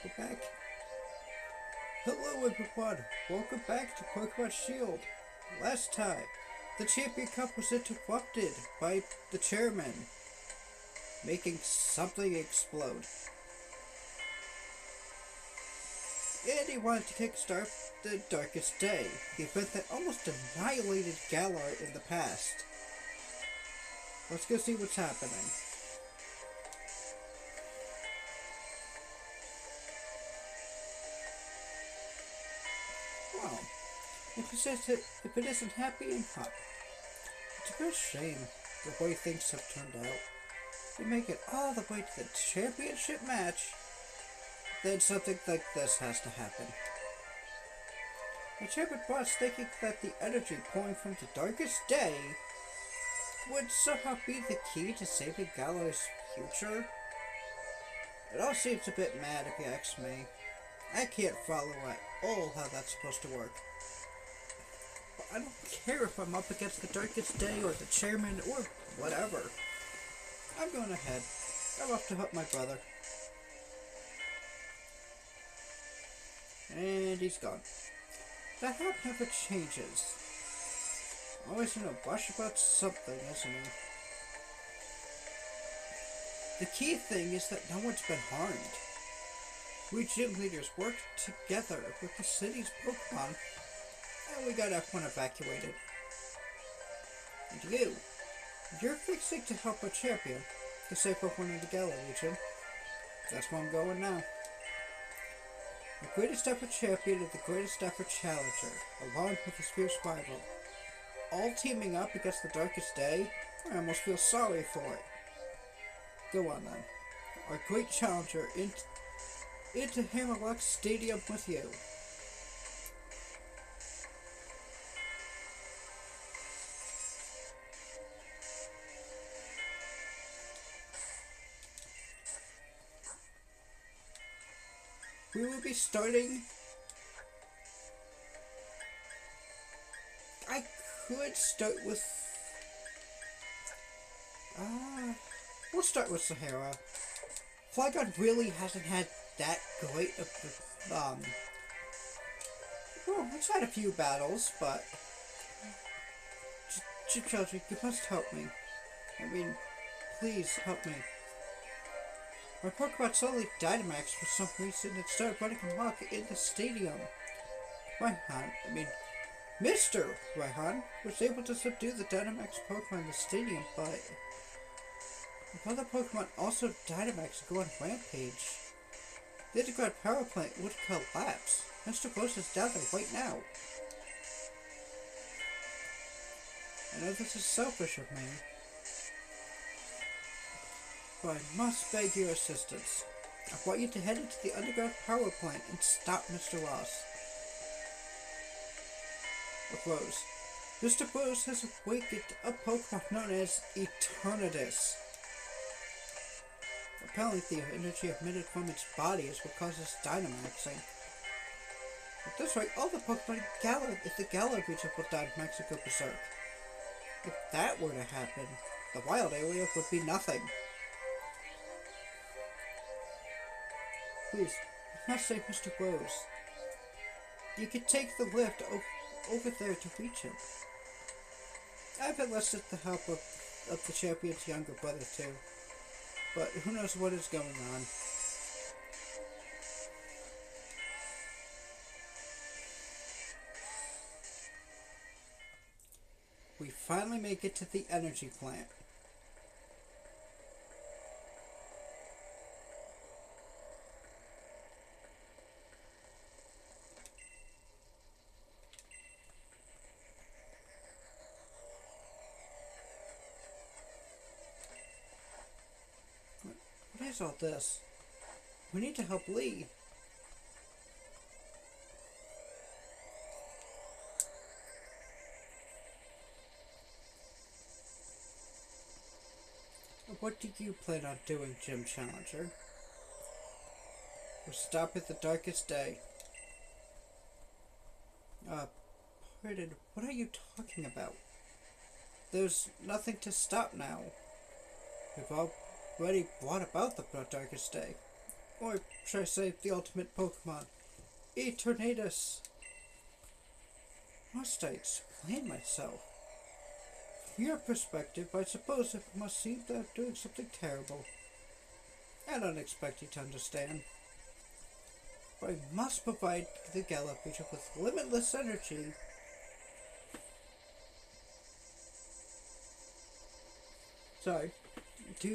We're back. Hello everyone, welcome back to Pokemon Shield. Last time, the Champion Cup was interrupted by the chairman, making something explode. And he wanted to kickstart the Darkest Day, the event that almost annihilated Galar in the past. Let's go see what's happening. Well, if it isn't happy and hot, it's a real shame the way things have turned out. You make it all the way to the championship match, then something like this has to happen. The champion was thinking that the energy pouring from the Darkest Day would somehow be the key to saving Galar's future. It all seems a bit mad if you ask me. I can't follow at all how that's supposed to work. But I don't care if I'm up against the Darkest Day or the chairman or whatever. I'm going ahead. I'm off to help my brother. And he's gone. That hat never changes. Always in a rush about something, isn't he? The key thing is that no one's been harmed. We gym leaders worked together with the city's Pokemon, and we got F1 evacuated. And you're fixing to help a champion to save Pokemon in the Galar region. That's where I'm going now. The greatest ever champion and the greatest ever challenger, along with his fierce rival, all teaming up against the Darkest Day. I almost feel sorry for it. Go on then. Our great challenger into Hammerlock Stadium with you. We will be starting. I could start with. We'll start with Sahara. Flygon really hasn't had that great of well, it's had a few battles, but Children, you must help me. I mean, please help me. My Pokemon suddenly Dynamax for some reason and started running amok in the stadium. Mr. Raihan was able to subdue the Dynamax Pokemon in the stadium, but if other Pokemon also Dynamax and go on Rampage, the Integral Power Plant would collapse. Mr. Rose is down there right now. I know this is selfish of me, but I must beg your assistance. I want you to head into the underground power plant and stop Mr. Ross. Rose. Mr. Rose has awakened a Pokemon known as Eternatus. Apparently the energy emitted from its body is what causes Dynamaxing. At this rate, all the Pokemon in the Galar region will Dynamax and go berserk. If that were to happen, the wild area would be nothing. Please, you must save Mr. Rose. You can take the lift over there to reach him. I've enlisted the help of the champion's younger brother too, but who knows what is going on. We finally make it to the energy plant. What is all this? We need to help Lee. What do you plan on doing, Gym Challenger? We'll stop at the Darkest Day. Pardon, what are you talking about? There's nothing to stop now. We've already brought about the Darkest Day. Or should I say the ultimate Pokemon, Eternatus. Must I explain myself? From your perspective, I suppose it must seem that I'm doing something terrible. I don't expect you to understand. But I must provide the Galar region with limitless energy to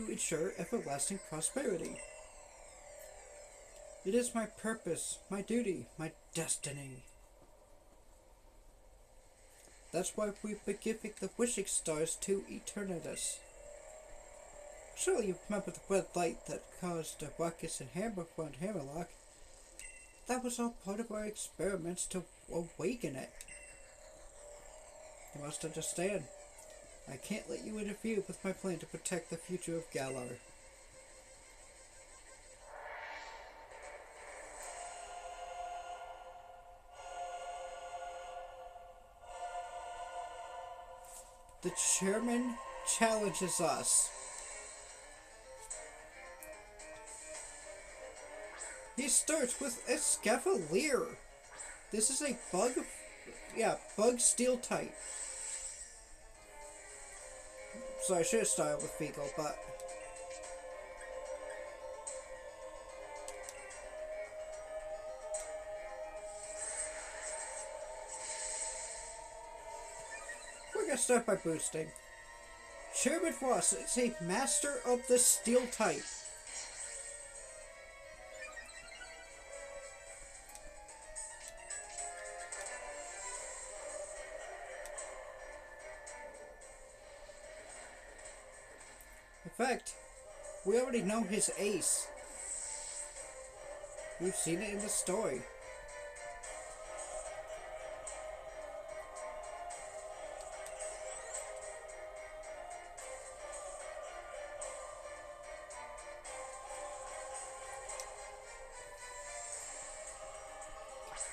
ensure everlasting prosperity. It is my purpose, my duty, my destiny. That's why we've been giving the wishing stars to Eternatus. Surely you remember the red light that caused a ruckus in Hammerlock? That was all part of our experiments to awaken it. You must understand. I can't let you interfere with my plan to protect the future of Galar. The chairman challenges us. He starts with Escavalier. This is a bug steel type. So I should have started with Beagle, but we're gonna start by boosting. Chairman Voss is a master of the steel type. In fact, we already know his ace. We've seen it in the story.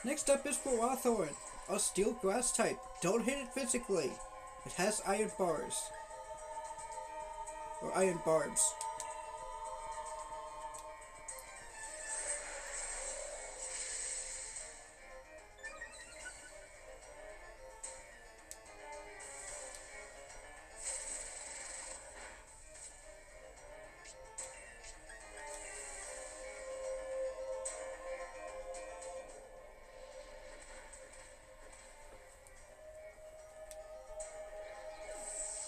Next up is Ferrothorn, a steel grass type. Don't hit it physically. It has iron bars. Or iron barbs.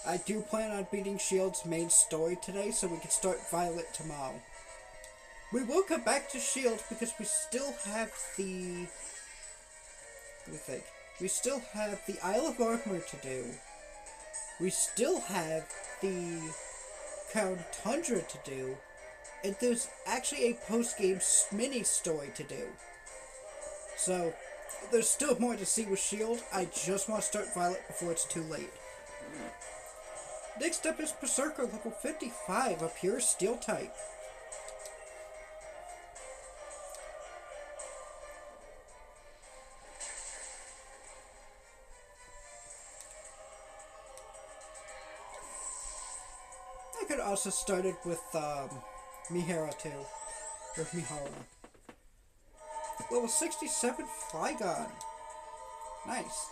I do plan on beating Shield's main story today, so we can start Violet tomorrow. We will come back to Shield because we still have the... Let me think. We still have the Isle of Armor to do. We still have the Crown Tundra to do. And there's actually a post-game mini story to do. So, there's still more to see with Shield. I just want to start Violet before it's too late. Next up is Berserker, level 55, a pure steel type. I could also started with Mihara too, or Mihara. Level 67, Flygon. Nice.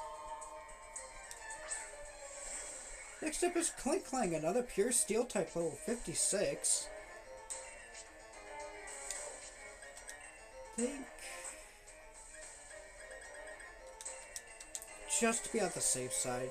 Next up is Klinklang, another pure steel type, level 56. Think just to be on the safe side.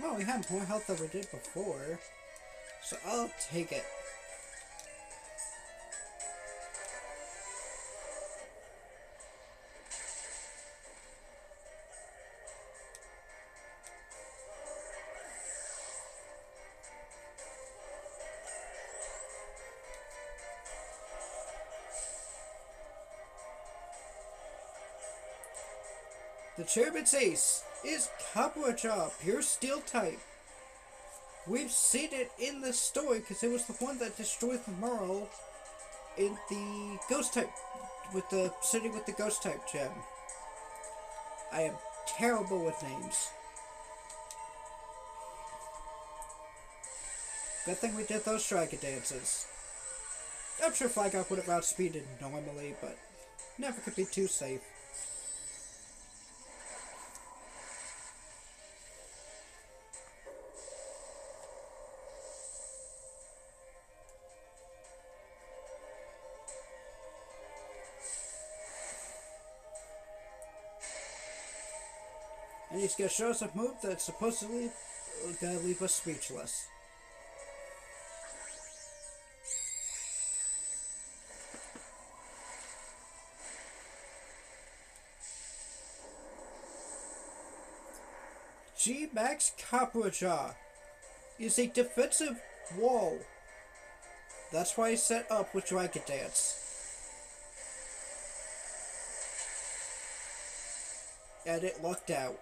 Well, we have more health than we did before, so I'll take it. The chairman's ace is Cabochard, pure steel type. We've seen it in the story because it was the one that destroyed the Merle in the ghost type, with the city with the ghost type gem. I am terrible with names. Good thing we did those dragon dances. I'm sure Flygon would have outspeeded normally, but never could be too safe. And he's gonna show us a move that's supposedly gonna leave us speechless. G-Max Copperjaw is a defensive wall. That's why he's set up with Dragon Dance. And it lucked out.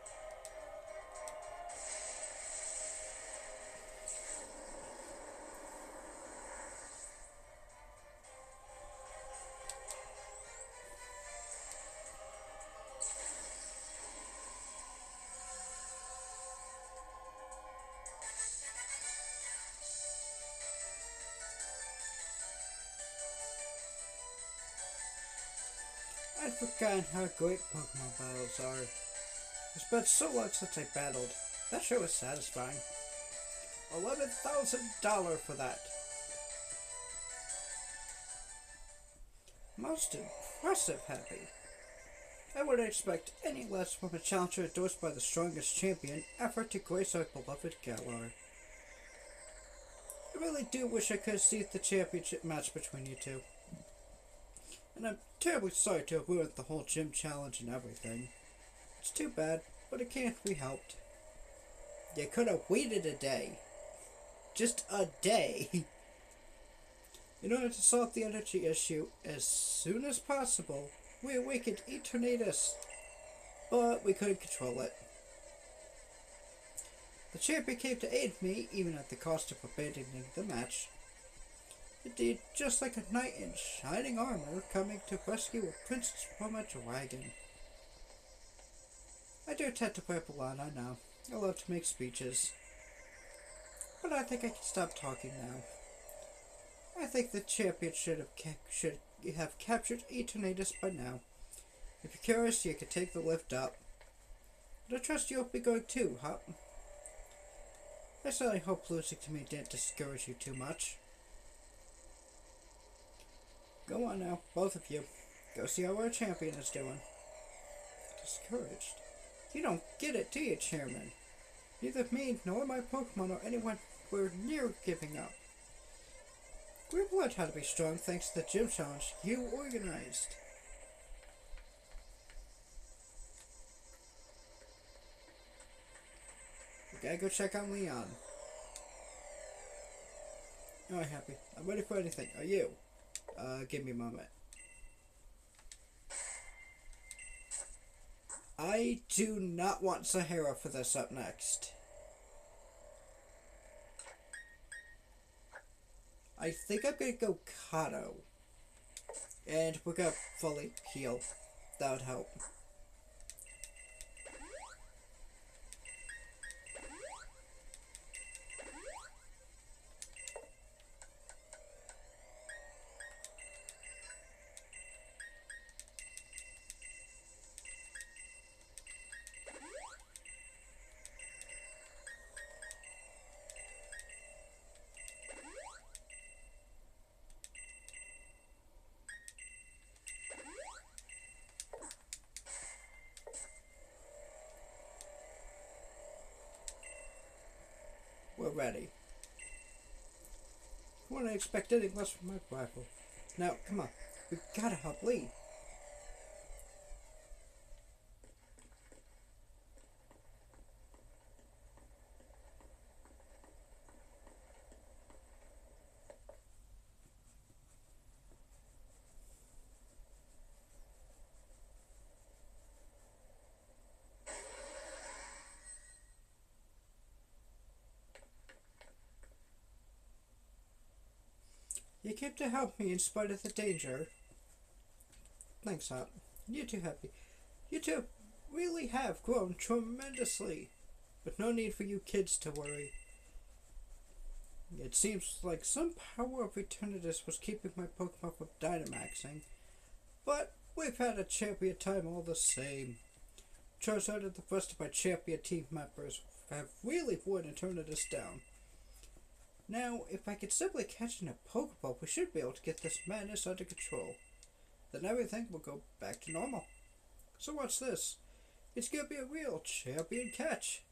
I'd forgotten how great Pokemon battles are. It's been so long since I battled. That sure was satisfying. $11,000 for that. Most impressive, Happy. I wouldn't expect any less from a challenger endorsed by the strongest champion ever to grace our beloved Galar. I really do wish I could have seen the championship match between you two. And I'm terribly sorry to have ruined the whole gym challenge and everything. It's too bad, but it can't be helped. You could have waited a day. Just a day. In order to solve the energy issue as soon as possible, we awakened Eternatus, but we couldn't control it. The champion came to aid me, even at the cost of abandoning the match. Indeed, just like a knight in shining armor coming to rescue a princess from a dragon. I do tend to purple on, I know. I love to make speeches. But I think I can stop talking now. I think the champion should have captured Eternatus by now. If you're curious, you can take the lift up. But I trust you'll be going too, huh? I certainly hope losing to me didn't discourage you too much. Go on now, both of you. Go see how our champion is doing. Discouraged? You don't get it, do you, Chairman? Neither me nor my Pokemon or anyone were near giving up. We've learned how to be strong thanks to the gym challenge you organized. We gotta go check on Leon. Alright, Happy. I'm ready for anything. Are you? Give me a moment. I do not want Sahara for this up next. I think I'm gonna go Kato. And we're gonna fully heal. That would help. We're ready. I wouldn't expect anything less from my rifle. Now, come on. We gotta help Lee. You came to help me in spite of the danger. Thanks, Hop. You too, Happy. You two really have grown tremendously. But no need for you kids to worry. It seems like some power of Eternatus was keeping my Pokemon from Dynamaxing. But we've had a champion time all the same. Charizard and the rest of my champion team members have really worn Eternatus down. Now, if I could simply catch in a Pokeball, we should be able to get this madness under control. Then everything will go back to normal. So what's this? It's gonna be a real champion catch.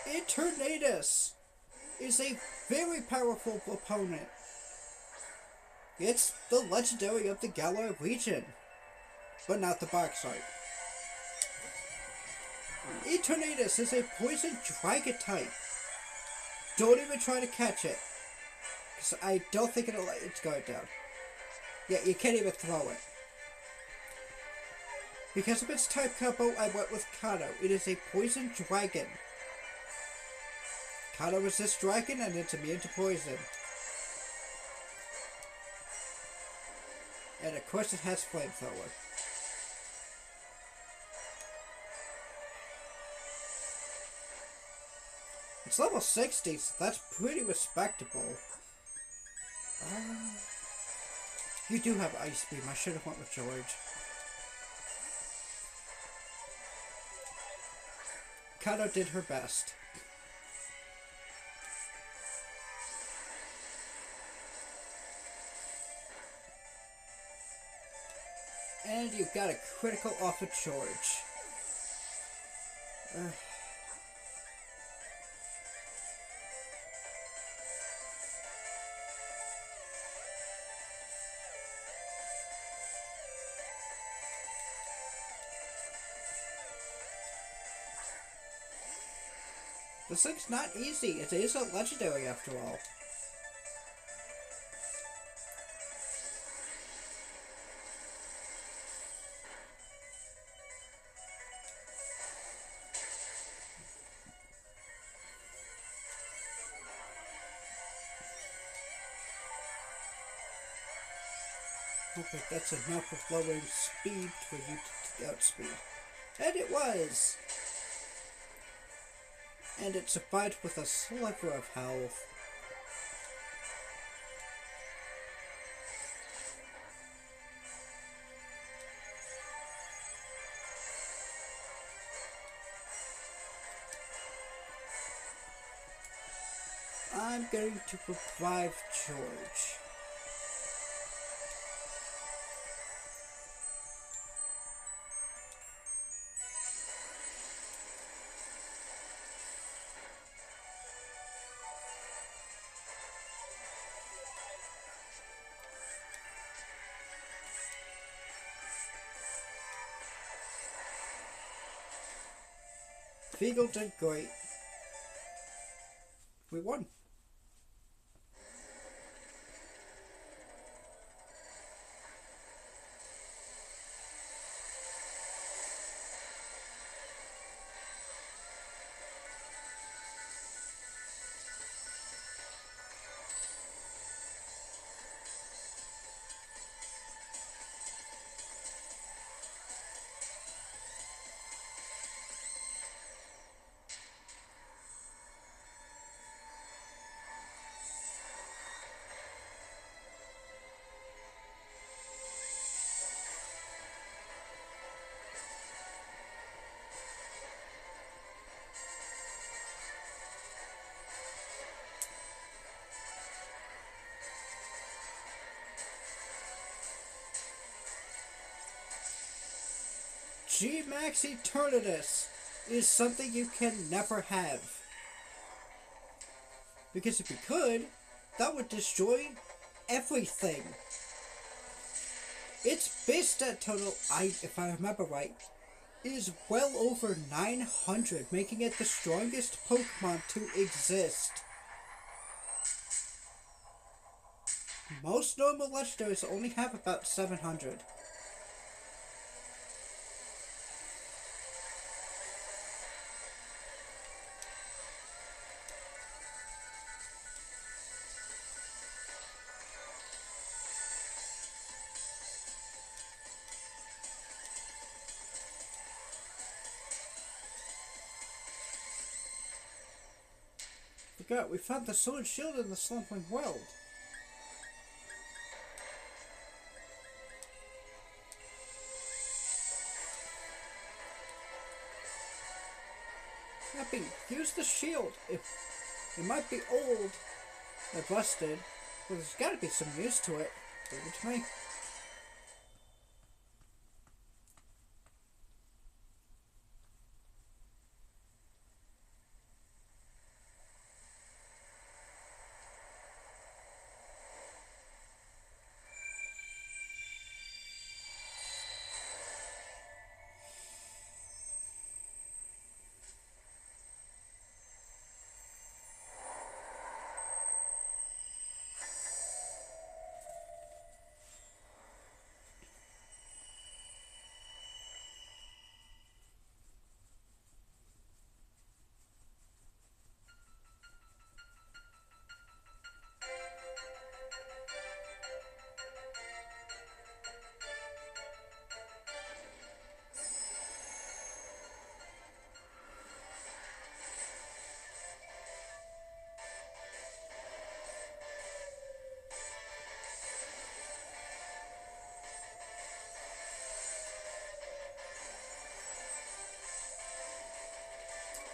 Eternatus is a very powerful opponent. It's the legendary of the Galar region, but not the Bauxite. Eternatus is a poison dragon type. Don't even try to catch it, because I don't think it'll let its guard down. Yeah, you can't even throw it. Because of its type combo, I went with Kato. It is a poison dragon. Kato resists dragon and it's immune to poison. And of course it has flamethrower. It's level 60, so that's pretty respectable. You do have Ice Beam. I should have went with George. Kato did her best. And you got a critical off of George. This thing's not easy. It is a legendary after all. Okay, that's enough of lowering speed for you to outspeed. And it was! And it survived with a sliver of health. I'm going to revive George. Feagle did great. We won. G-Max Eternatus is something you can never have. Because if you could, that would destroy everything. Its base stat total, if I remember right, is well over 900, making it the strongest Pokemon to exist. Most normal legendaries only have about 700. Forgot, we found the Sword Shield in the Slumbering World. Happy, use the shield. It might be old or busted, but there's gotta be some use to it. Give it to me.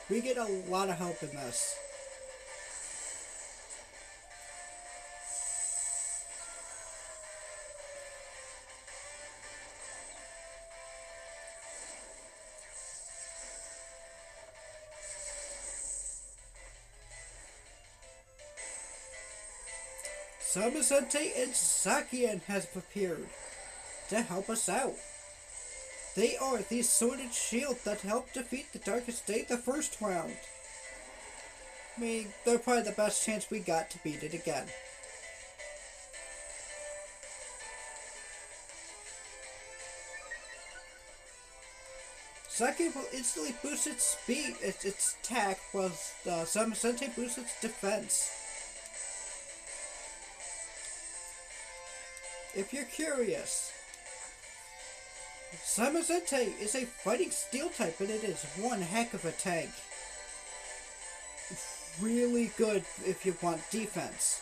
We get a lot of help in this. Zamazenta and Zacian has appeared to help us out. They are the Sworded Shield that helped defeat the Darkest Day the first round. I mean, they're probably the best chance we got to beat it again. Zacian will instantly boost its speed, its attack, while Zamazenta boosts its defense. If you're curious, Zamazenta is a fighting steel type, and it is one heck of a tank. Really good if you want defense.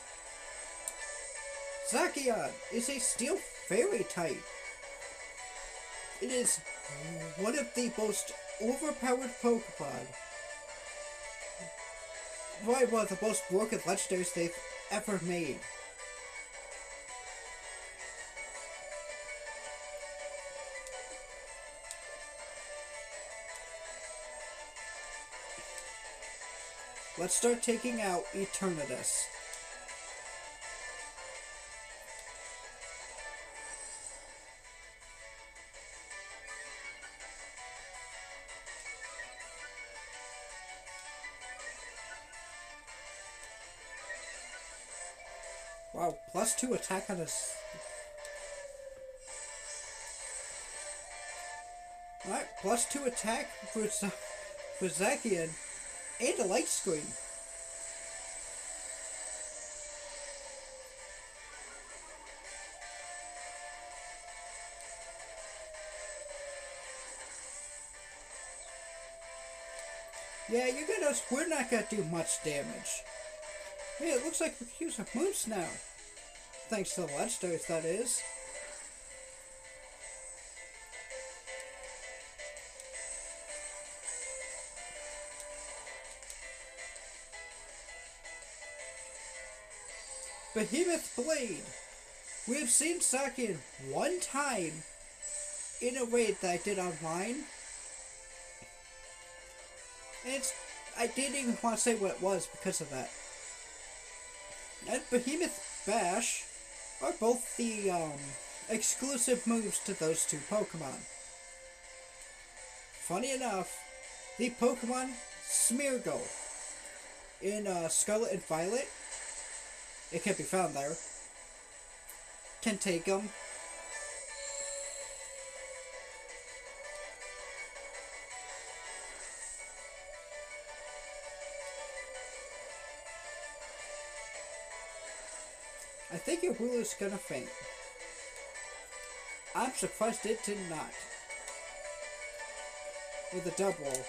Zacian is a steel fairy type. It is one of the most overpowered Pokemon. Probably one of the most broken legendaries they've ever made. Let's start taking out Eternatus. Wow, +2 attack on us. Alright, +2 attack for Zacian. And a light screen. Yeah, you get us. We're not gonna do much damage. Hey, it looks like we can use our moves now. Thanks to the legendaries, that is. Behemoth Blade. We have seen Zacian one time in a way that I did online. And I didn't even want to say what it was because of that. And Behemoth Bash are both the exclusive moves to those two Pokemon. Funny enough, the Pokemon Smeargle in Scarlet and Violet, it can be found there, can take them. I think your ruler's gonna faint. I'm surprised it did not. With a double.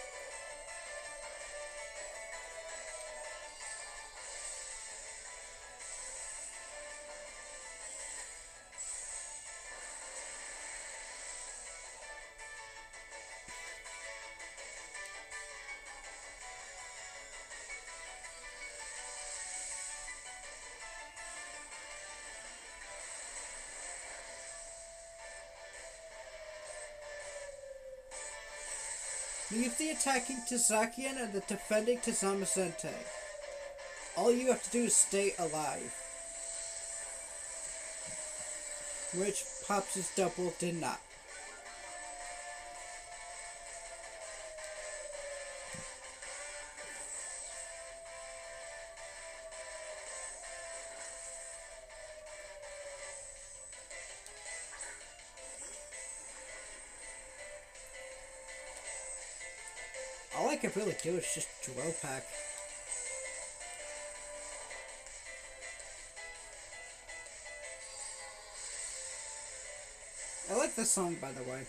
Leave the attacking to Zacian and the defending to Zamazenta. All you have to do is stay alive. Which Pops' double did not. All I could really do is just Drill Peck. I like this song, by the way.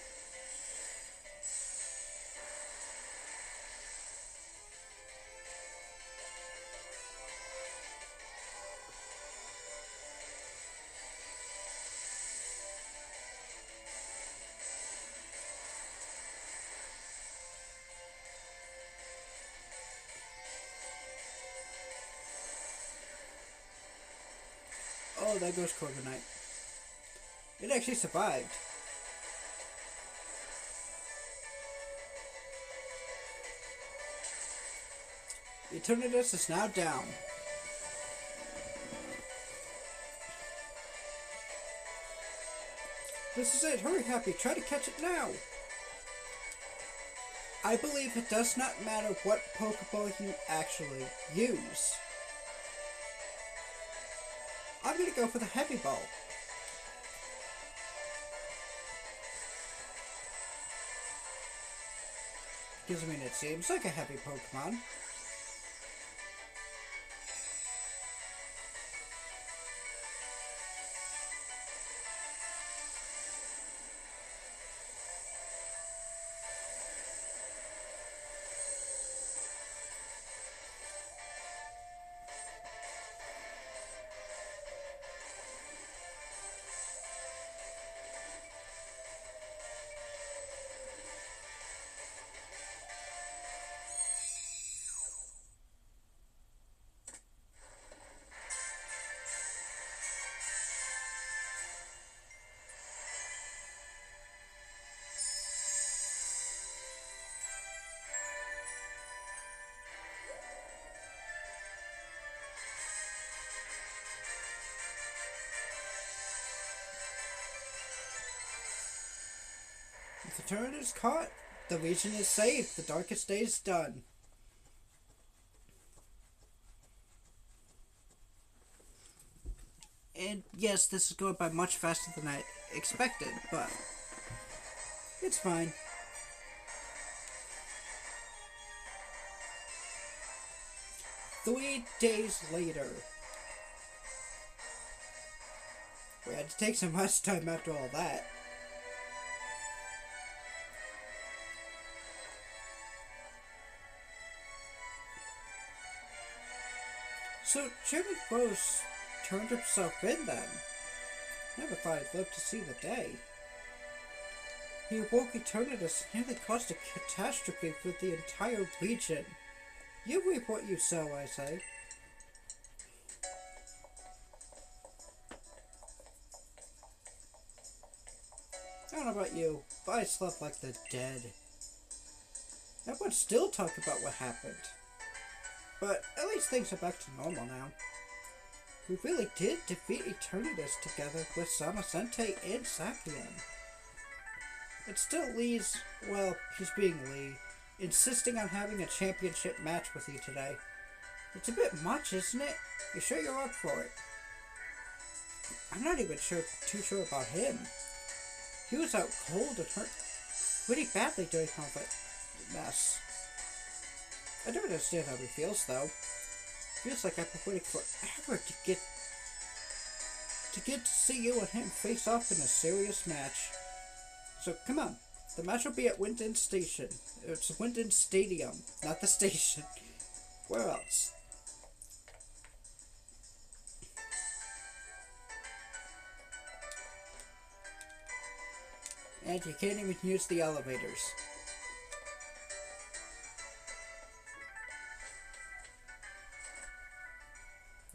Oh, there goes Corviknight. It actually survived. Eternatus is now down. This is it. Hurry, Happy. Try to catch it now. I believe it does not matter what Pokeball you actually use. I'm gonna go for the Heavy Ball. Because, I mean, it seems like a heavy Pokemon. If the turret is caught, the region is saved. The darkest day is done. And yes, this is going by much faster than I expected, but it's fine. Three days later. We had to take some rest time after all that. So, Chairman Rose turned himself in then. Never thought I'd live to see the day. He awoke Eternatus and nearly caused a catastrophe for the entire region. You reap what you sow, I say. I don't know about you, but I slept like the dead. Everyone's still talking about what happened. But at least things are back to normal now. We really did defeat Eternatus together with Samacente and Sakion. It still leaves, well, he's being Lee, insisting on having a championship match with you today. It's a bit much, isn't it? You sure you're up for it? I'm not even too sure about him. He was out cold and hurt pretty badly during all that mess. I don't understand how he feels, though. Feels like I've been waiting forever to get to see you and him face off in a serious match. So come on, the match will be at Winden Station. It's Winden Stadium, not the station. Where else? And you can't even use the elevators.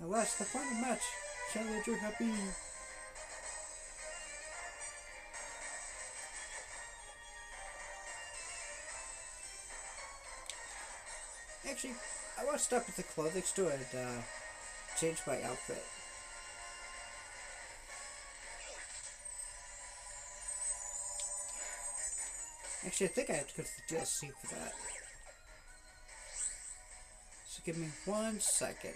Alas, the final match. Challenger happy. Actually, I want to stop at the clothing store and change my outfit. Actually, I think I have to go to the DLC for that. So give me 1 second.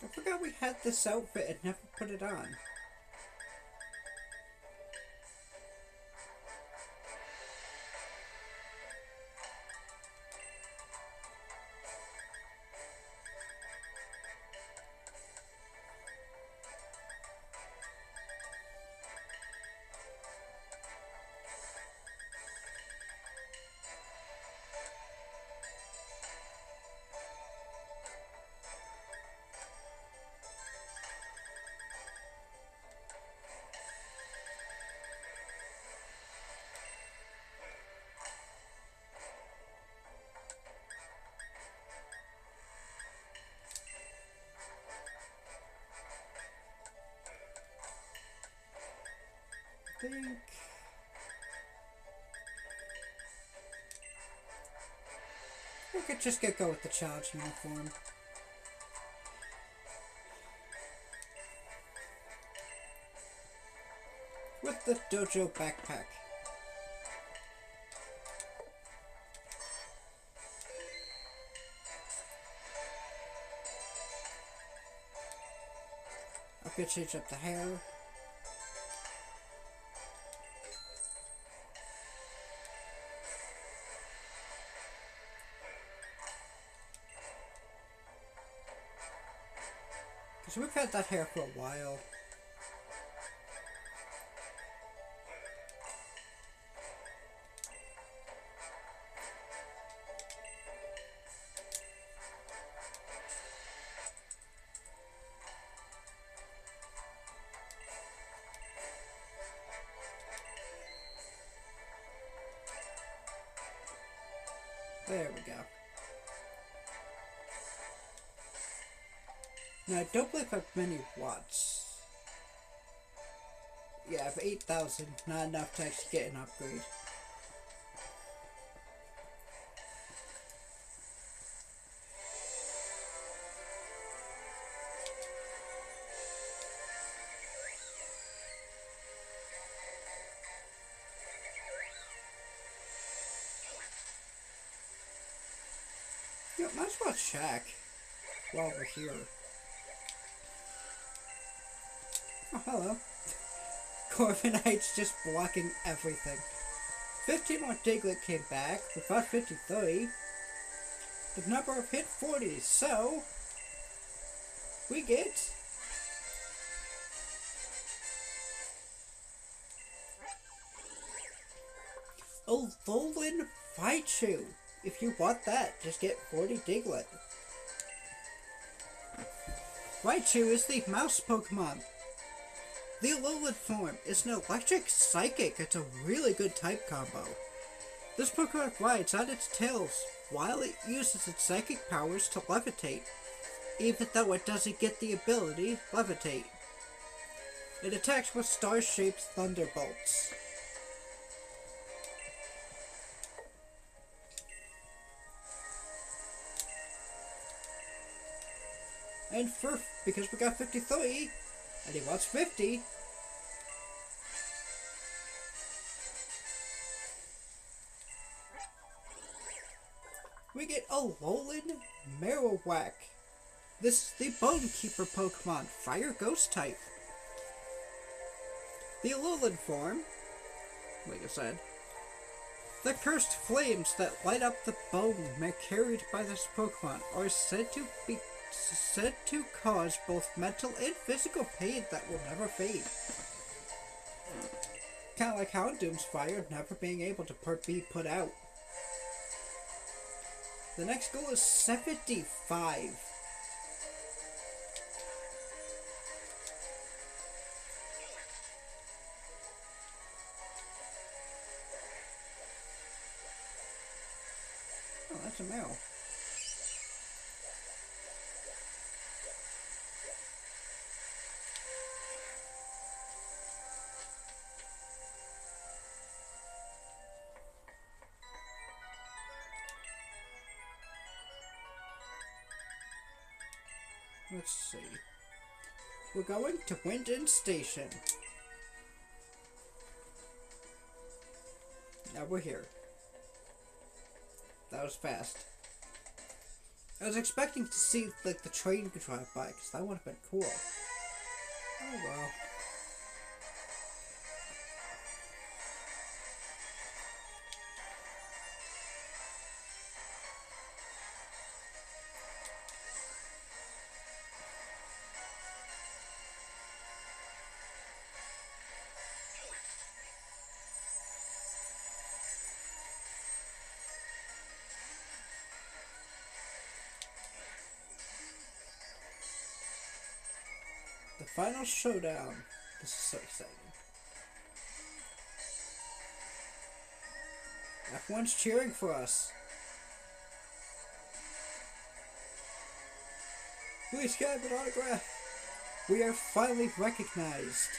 I forgot we had this outfit and never put it on. I think we could just go with the challenge uniform. With the dojo backpack. I could change up the hair. Because we've had that hair for a while. There we go. Now, I don't believe I have many watts. Yeah, I have 8,000, not enough to actually get an upgrade. Yeah, might as well check while we're here. Oh, hello. Corviknight's just blocking everything. 15 more Diglett came back. Without 53, the number of hit 40. So, we get Alolan Raichu. If you want that, just get 40 Diglett. Raichu is the mouse Pokemon. The Alolan form is an electric psychic. It's a really good type combo. This Pokemon rides on its tails while it uses its psychic powers to levitate, even though it doesn't get the ability Levitate. It attacks with star-shaped thunderbolts. And because we got 53, and he wants 50, we get Alolan Marowak. This is the Bone Keeper Pokemon, Fire Ghost type. The Alolan form, like I said, the cursed flames that light up the bone carried by this Pokemon are said to cause both mental and physical pain that will never fade. Kind of like Houndoom's fire never being able to be put out. The next goal is 75. Oh, that's a male. Let's see. We're going to Winden Station. Now we're here. That was fast. I was expecting to see like the train could drive by, because that would have been cool. Oh well. The final showdown. This is so exciting. Everyone's cheering for us. Please get an autograph. We are finally recognized.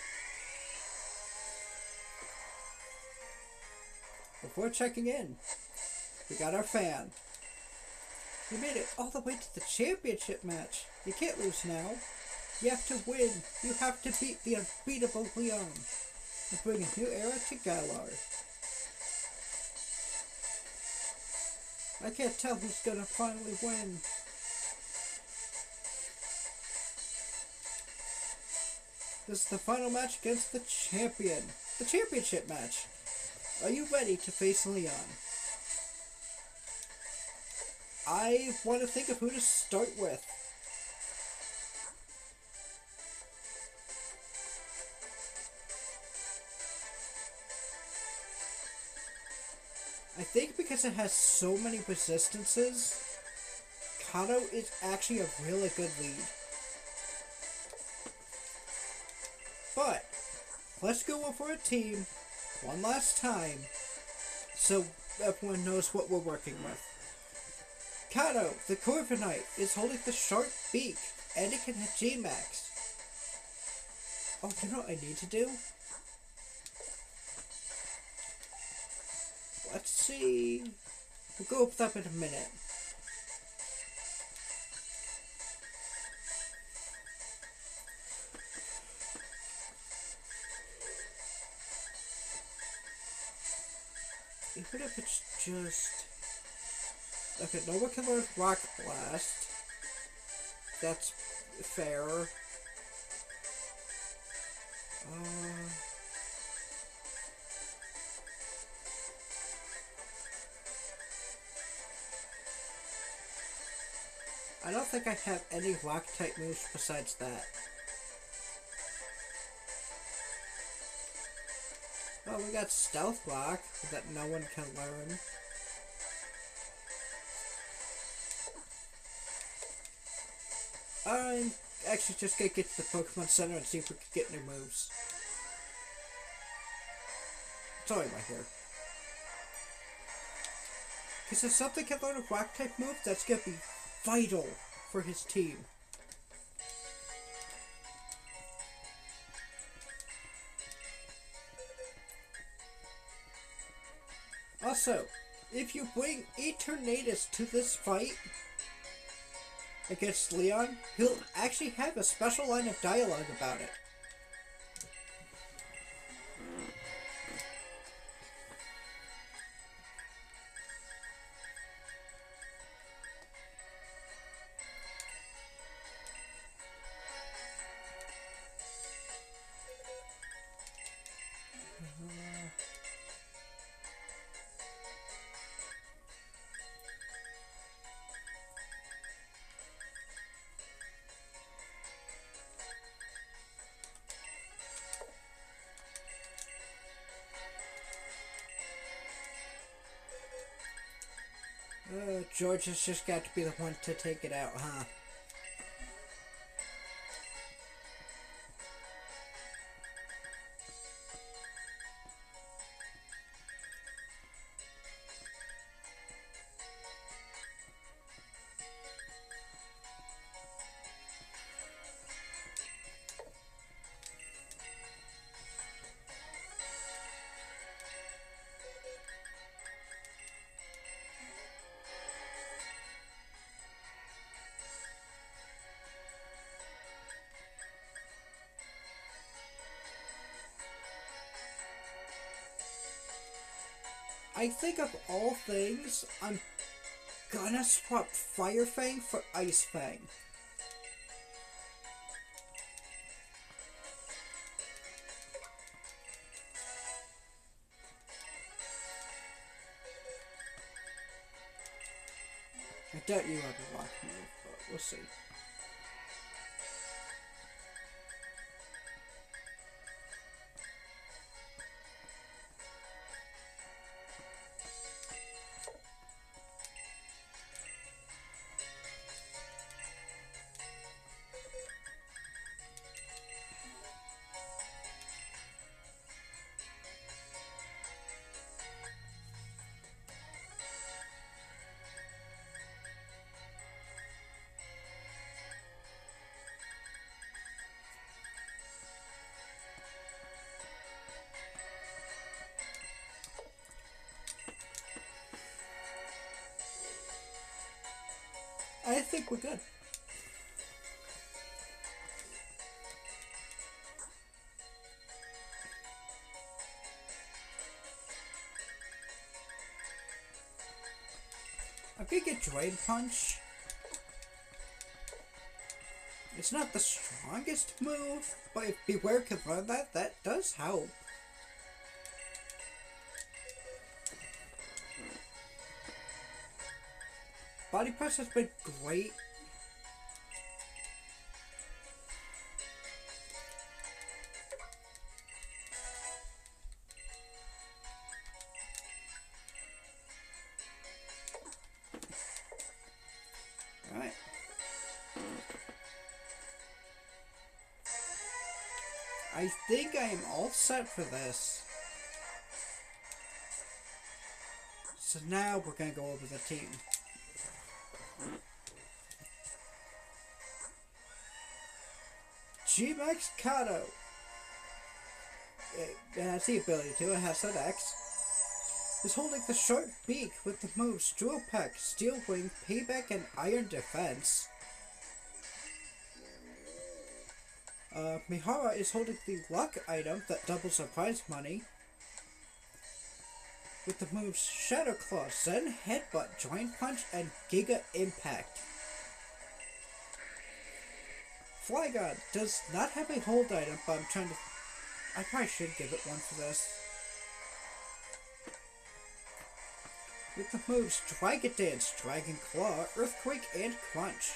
Before checking in, we got our fan. We made it all the way to the championship match. You can't lose now. You have to win. You have to beat the unbeatable Leon and bring a new era to Galar. I can't tell who's gonna finally win. This is the final match against the champion. The championship match. Are you ready to face Leon? I want to think of who to start with. I think because it has so many resistances, Kato is actually a really good lead. But, let's go over a team one last time so everyone knows what we're working with. Kato, the Corviknight, is holding the sharp beak, and it can hit G-Max. Oh, you know what I need to do? Let's see. We'll go with that in a minute. Even if it's just... Okay, no one can learn Rock Blast. That's fair. I don't think I have any Rock-type moves besides that. Well, we got Stealth Rock that no one can learn. I'm actually just gonna get to the Pokemon Center and see if we can get new moves. Sorry, my hair. Because if something can learn a rock type move, that's gonna be vital for his team. Also, if you bring Eternatus to this fight against Leon, he'll actually have a special line of dialogue about it. George has just got to be the one to take it out, huh? I think of all things, I'm gonna swap Fire Fang for Ice Fang. I doubt you have a rock move, but we'll see. I think we're good. I'm gonna get Drain Punch. It's not the strongest move, but if Beware can learn that, that does help. Body Press has been great. Alright. I think I am all set for this. So now we're gonna go over the team. G-Max Kato. It has the ability to, it has that X. Is holding the sharp beak with the moves Drill Peck, Steel Wing, Payback, and Iron Defense. Mihara is holding the luck item that doubles her prize money with the moves Shadow Claw, Zen Headbutt, Joint Punch, and Giga Impact. Flygon does not have a hold item, but I'm trying to... I probably should give it one for this. With the moves Dragon Dance, Dragon Claw, Earthquake, and Crunch.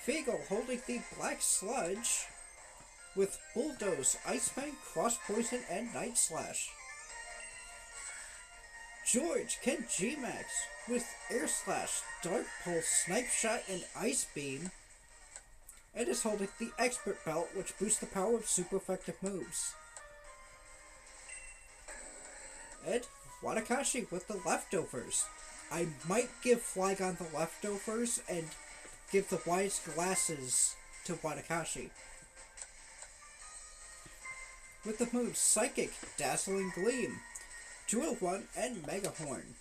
Feagle holding the Black Sludge with Bulldoze, Ice Fang, Cross Poison, and Night Slash. George can G-Max with Air Slash, Dark Pulse, Snipe Shot, and Ice Beam, and is holding the Expert Belt, which boosts the power of super effective moves. And Wadakashi with the Leftovers. I might give Flygon the Leftovers and give the Wise Glasses to Wadakashi. With the moves Psychic, Dazzling Gleam, Drill One, and Mega Horn.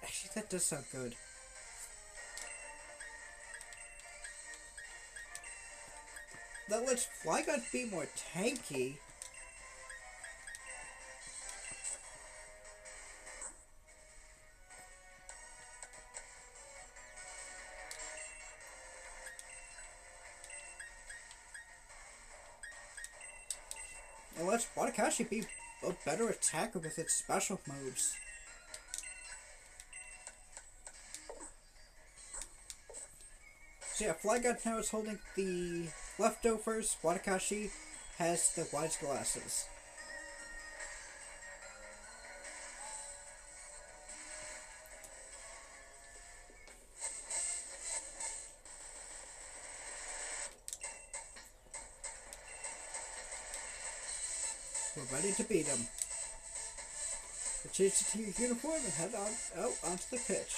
Actually, that does sound good. That lets Flygon be more tanky. And lets Wadakashi be a better attacker with its special moves. So yeah, Flygon now is holding the Leftovers. Wadakashi has the Wise Glasses. We're ready to beat him. Change to your uniform and head on out onto the pitch.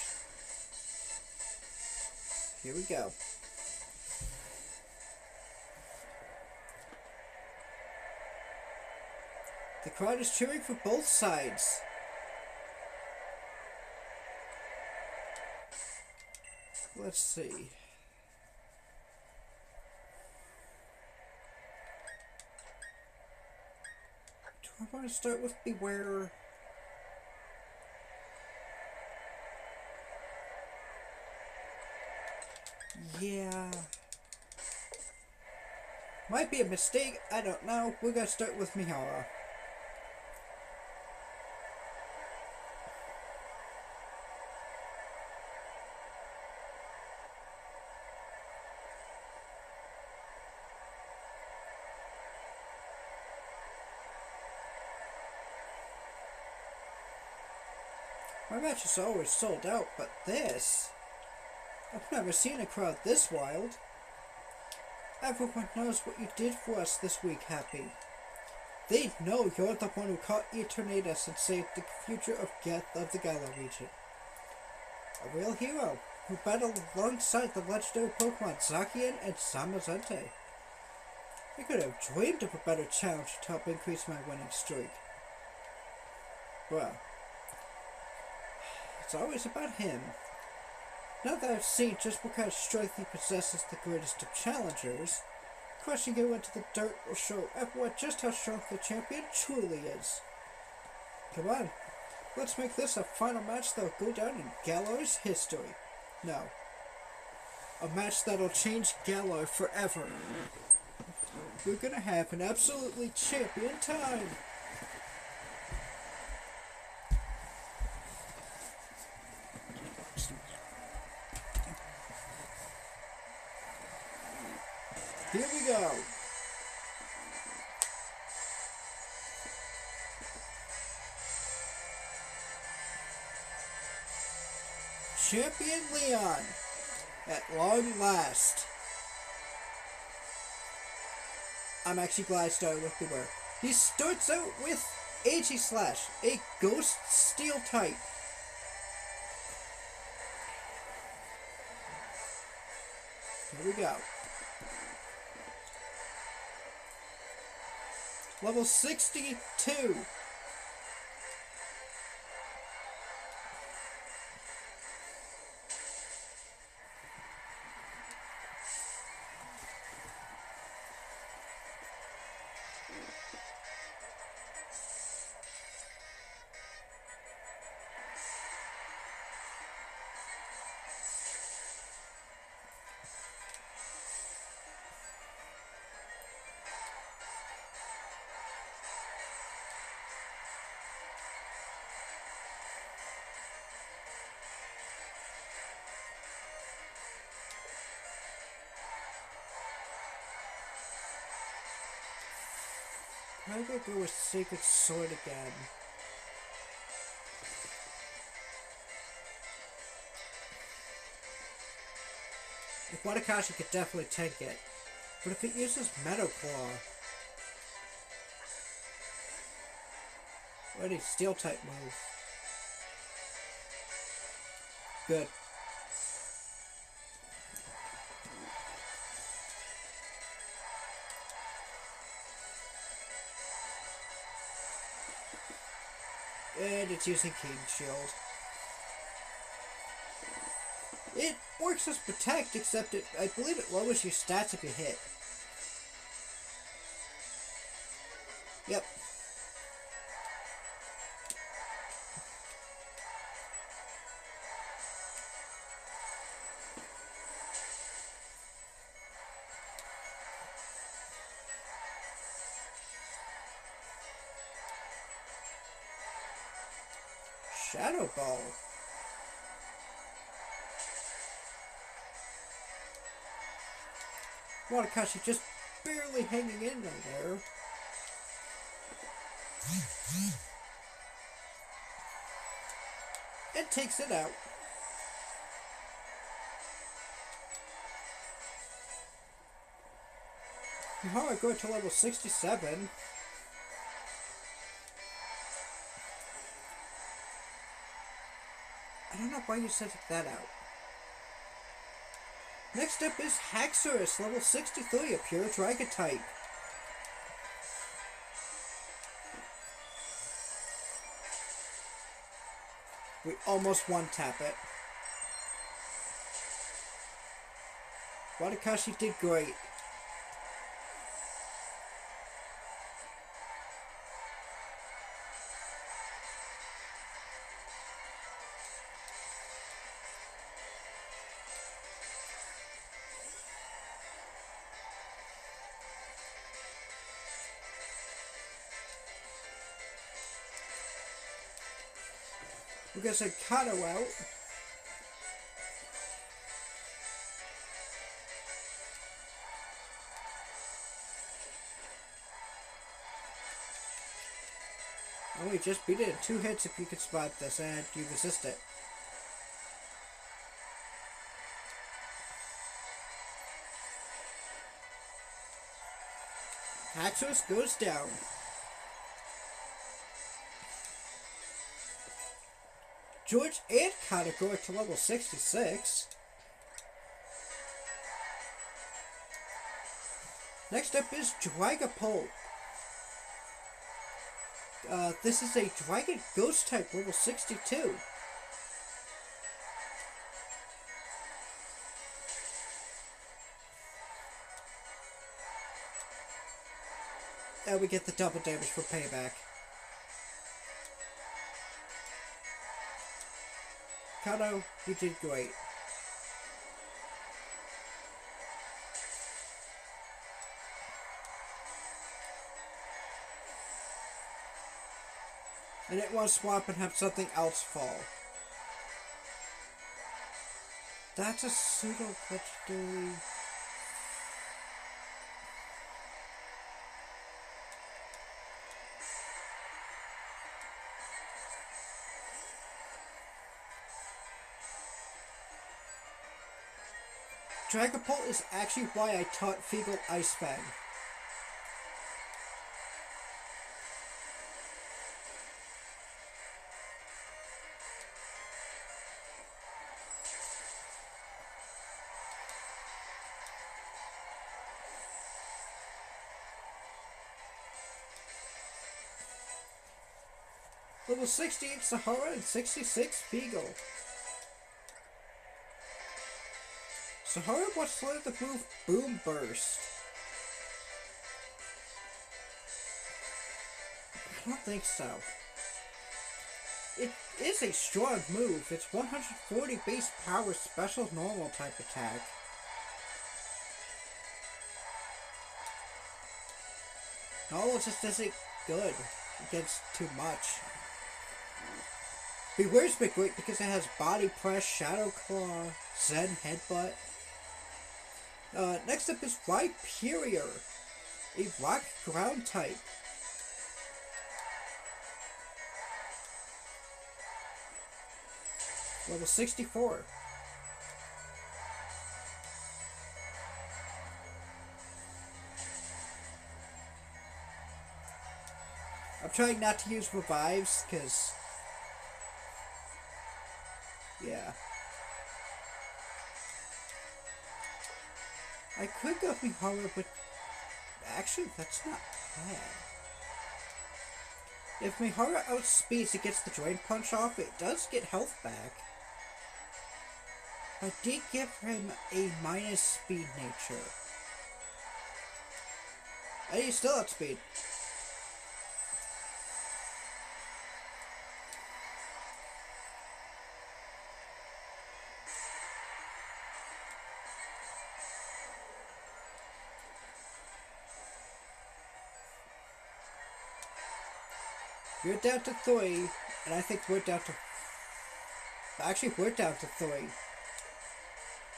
Here we go. The crowd is cheering for both sides. Let's see. Do I want to start with Beware? Yeah. Might be a mistake, I don't know. We're gonna start with Mihara. My match is always sold out, but this... I've never seen a crowd this wild. Everyone knows what you did for us this week, Happy. They know you're the one who caught Eternatus and saved the future of the Galar region. A real hero who battled alongside the legendary Pokemon Zacian and Zamazenta. I could have dreamed of a better challenge to help increase my winning streak. Well, it's always about him. Now that I've seen just what kind of strength he possesses, the greatest of challengers, crushing you into the dirt will show everyone just how strong the champion truly is. Come on, let's make this a final match that'll go down in Galar's history. No, a match that'll change Galar forever. We're gonna have an absolutely champion time. Here we go. Champion Leon, at long last. I'm actually glad I started with Beware. He starts out with Aegislash, a Ghost Steel type. Here we go. Level 62. I'm gonna go with Sacred Sword again. If Wadakashi could definitely tank it. But if it uses Metal Claw... Or any Steel type move. Good. And it's using King Shield. It works as Protect, except I believe it lowers your stats if you hit. Yep. Shadow Ball. Wadakashi just barely hanging in there. And takes it out. Mihara going to level 67. I don't know why you said that out. Next up is Haxorus, level 63, a pure Dragon type. We almost one-tap it. Wadakashi did great. We're gonna send Kato out. And we just beat it in 2 hits if you can spot this and you resist it. Haxorus goes down. George and Kato go to level 66. Next up is Dragapult. This is a Dragon Ghost type, level 62. And we get the double damage for payback. Kato, you did great. And it wants to swap and have something else fall. That's a pseudo legendary. Dragapult is actually why I taught Feegle Ice Fang. Level 68 Sahara and 66 Feegle. Sahara wants to learn the move Boom Burst. I don't think so. It is a strong move. It's 140 base power special normal type attack. No, it just isn't good against too much. Beware's been great because it has Body Press, Shadow Claw, Zen Headbutt. Next up is Rhyperior, a rock ground type. Level 64. I'm trying not to use revives, because... yeah. I could go Mihara, but... actually, that's not bad. If Mihara outspeeds and gets the Drain Punch off, it does get health back. I did give him a minus speed nature. And he's still outspeed. You're down to 3, and I think we're down to... actually, we're down to 3.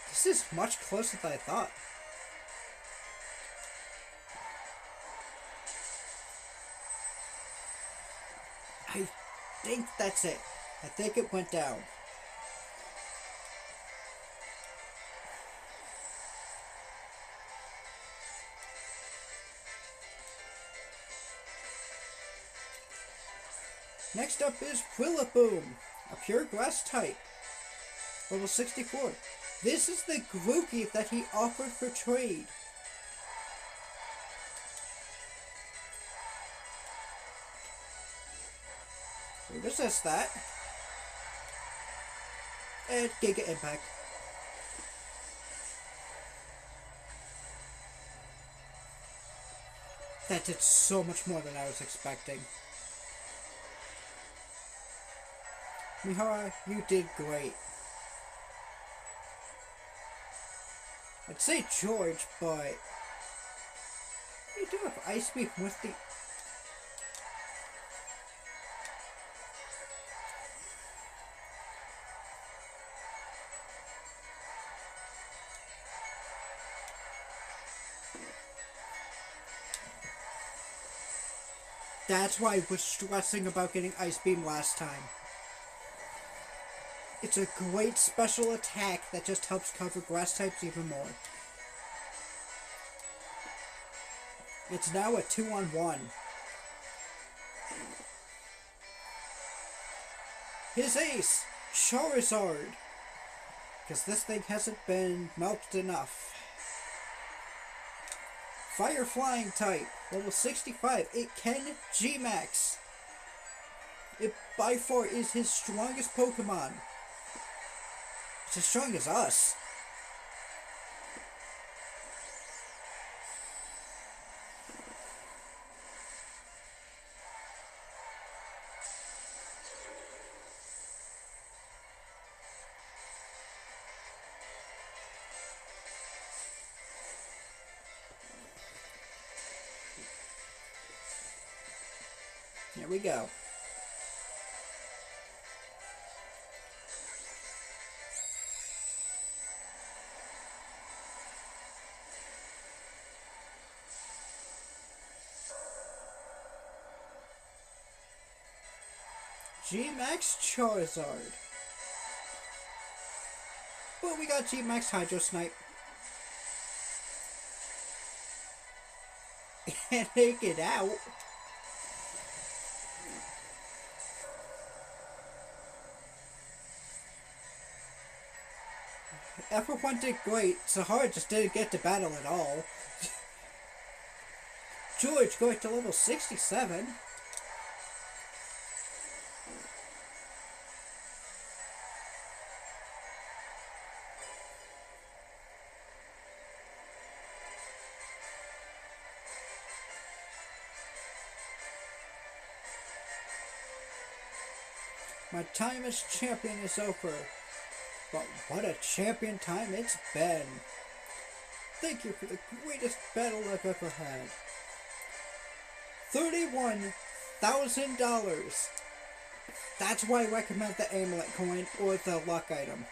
This is much closer than I thought. I think that's it. I think it went down. Next up is Rillaboom, a pure grass type. Level 64. This is the Grookey that he offered for trade. We resist that. And Giga Impact. That did so much more than I was expecting. Mihara, you did great. I'd say George, but... you do have Ice Beam with the... that's why I was stressing about getting Ice Beam last time. It's a great special attack that just helps cover grass types even more. It's now a 2-on-1. His ace, Charizard. Because this thing hasn't been melted enough. Fire Flying type, level 65. It can G-Max. It by far is his strongest Pokemon. It's as strong as us. Here we go. G-Max Charizard. But we got G-Max Hydro Snipe. And take it out. Everyone did great. Sahara just didn't get to battle at all. George going to level 67. My time as champion is over. But what a champion time it's been. Thank you for the greatest battle I've ever had. $31,000. That's why I recommend the Amulet Coin or the Luck item.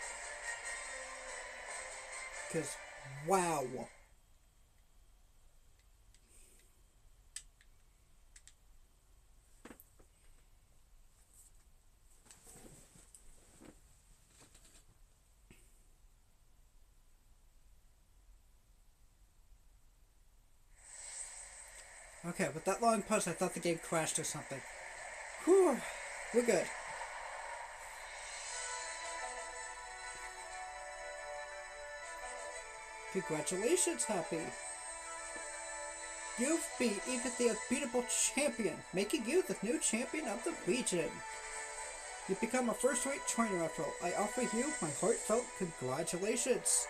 Because, wow. Okay, with that long pause, I thought the game crashed or something. Whew, we're good. Congratulations, Happy! You've beat even the unbeatable champion, making you the new champion of the region. You've become a first-rate trainer after all. I offer you my heartfelt congratulations.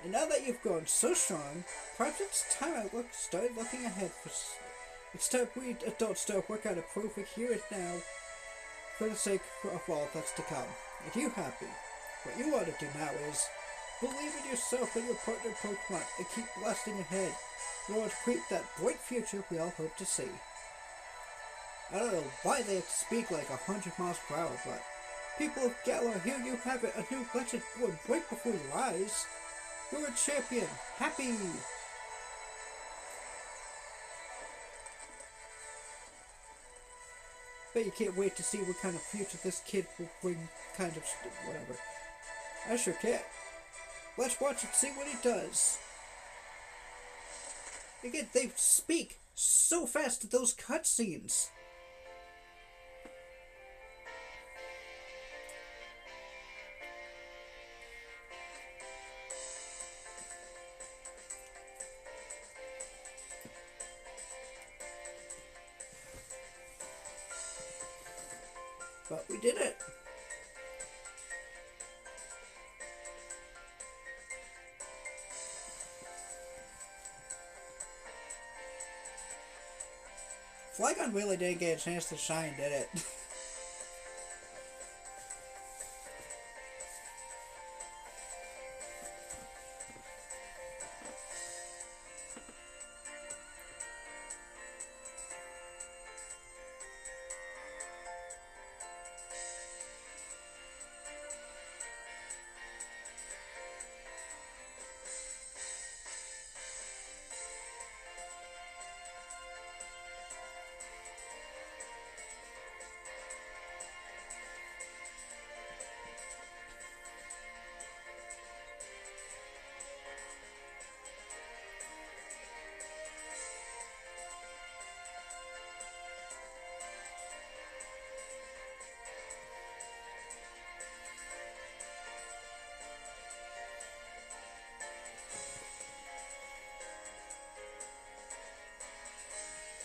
And now that you've grown so strong, perhaps it's time I started looking ahead. It's time we adults start working on improving here and now for the sake of all that's to come. And you, Happy, what you want to do now is believe in yourself and your partner Pokemon and keep blasting ahead in order to create that bright future we all hope to see. I don't know why they have to speak like 100 miles per hour, but people of Galar, here you have it, a new legend born right before your eyes. You're a champion, Happy! Bet you can't wait to see what kind of future this kid will bring, whatever. I sure can't. Let's watch and see what he does. Again, they speak so fast at those cutscenes. But we did it. Flygon really didn't get a chance to shine, did it?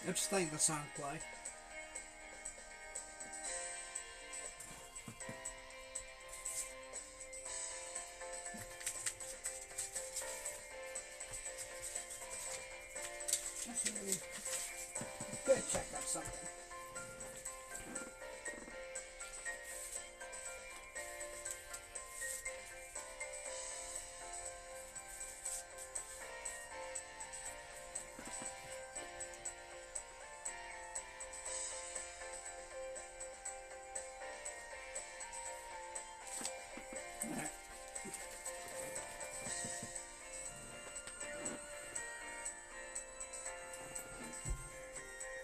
I'm just letting the song play. Actually, good check on something.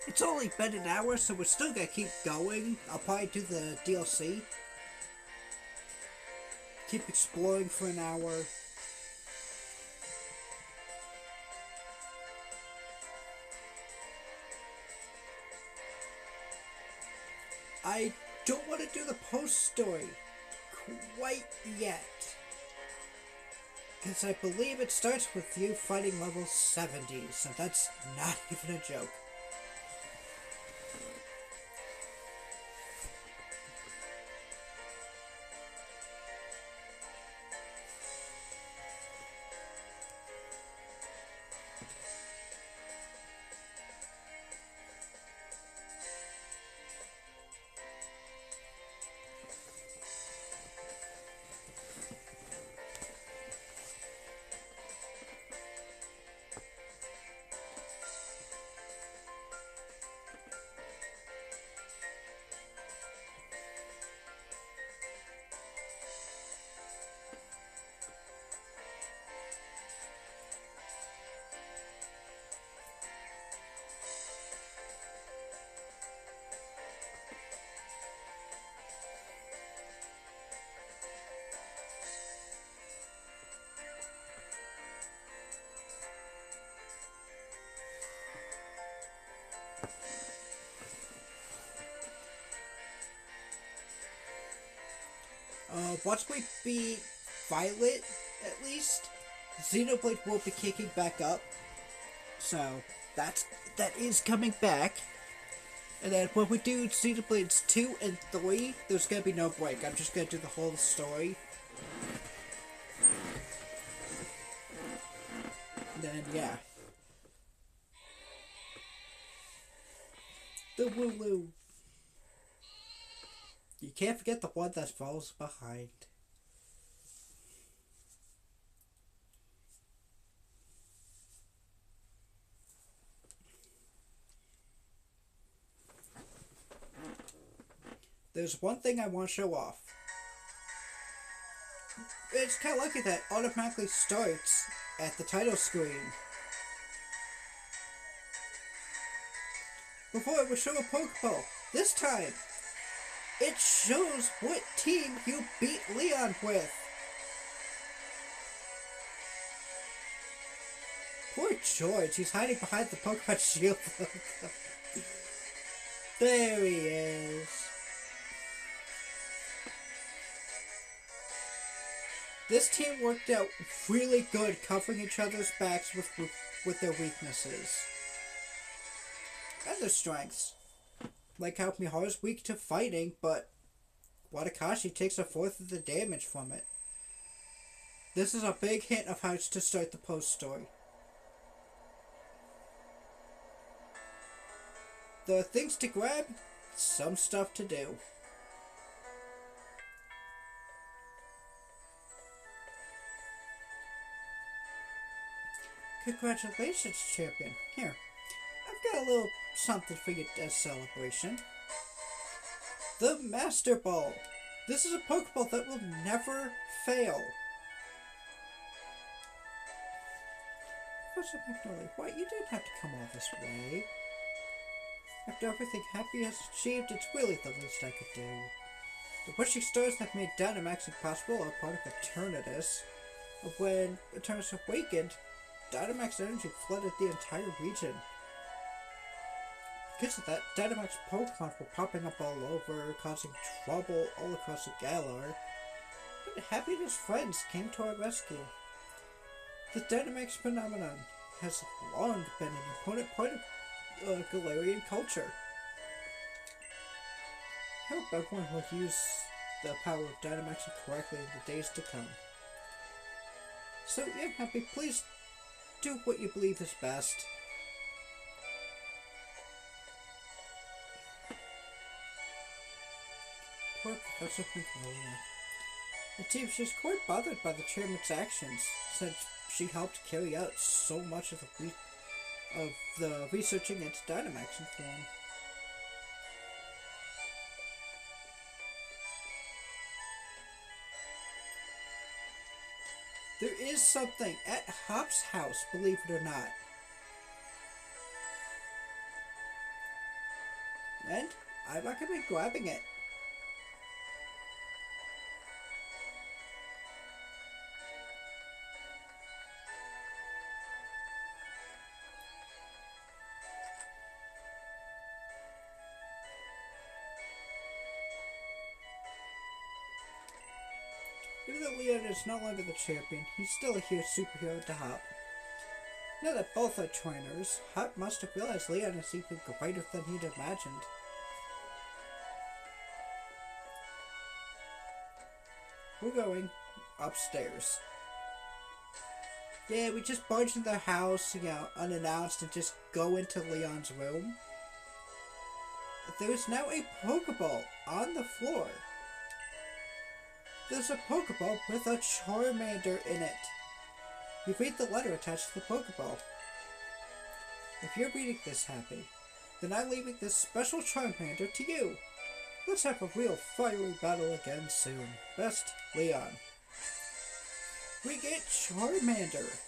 It's only been an hour, so we're still gonna keep going. I'll probably do the DLC. Keep exploring for an hour. I don't want to do the post-story quite yet. Because I believe it starts with you fighting level 70, so that's not even a joke. once we beat Violet, at least, Xenoblade will be kicking back up. So that is coming back. And then when we do Xenoblades 2 and 3, there's gonna be no break. I'm just gonna do the whole story. And then, yeah. The Wooloo. You can't forget the one that falls behind. There's one thing I want to show off. It's kind of lucky that automatically starts at the title screen. Before it would show a Pokeball. This time, it shows what team you beat Leon with. Poor George, he's hiding behind the Pokemon Shield logo. There he is. This team worked out really good covering each other's backs with their weaknesses. And their strengths. Like how Miharu's weak to fighting, but Wadakashi takes a fourth of the damage from it. This is a big hint of how to start the post story. There are things to grab, some stuff to do. Congratulations, champion. Here, I've got a little something for you as celebration. The Master Ball. This is a Pokeball that will never fail. Professor Magnolia, why you didn't have to come all this way. After everything Happy has achieved, it's really the least I could do. The wishing stars that made Dynamaxing possible are part of Eternatus. When Eternatus awakened, Dynamax energy flooded the entire region. Because of that, Dynamax Pokemon were popping up all over, causing trouble all across the Galar. But Happy and his friends came to our rescue. The Dynamax phenomenon has long been an important part of Galarian culture. I hope everyone will use the power of Dynamaxing correctly in the days to come. So yeah, Happy, please do what you believe is best. Poor Professor Magnolia. It seems she's quite bothered by the chairman's actions, since she helped carry out so much of the researching into Dynamaxing form. There is something at Hop's house, believe it or not. And I recommend grabbing it. Even though Leon is no longer the champion, he's still a huge superhero to Hop. Now that both are trainers, Hop must have realized Leon is even greater than he'd imagined. We're going upstairs. Yeah, we just barge in their house, unannounced, and just go into Leon's room. There's now a Pokeball on the floor. There's a Pokeball with a Charmander in it. You read the letter attached to the Pokeball. If you're reading this, Happy, then I'm leaving this special Charmander to you. Let's have a real fiery battle again soon. Best, Leon. We get Charmander.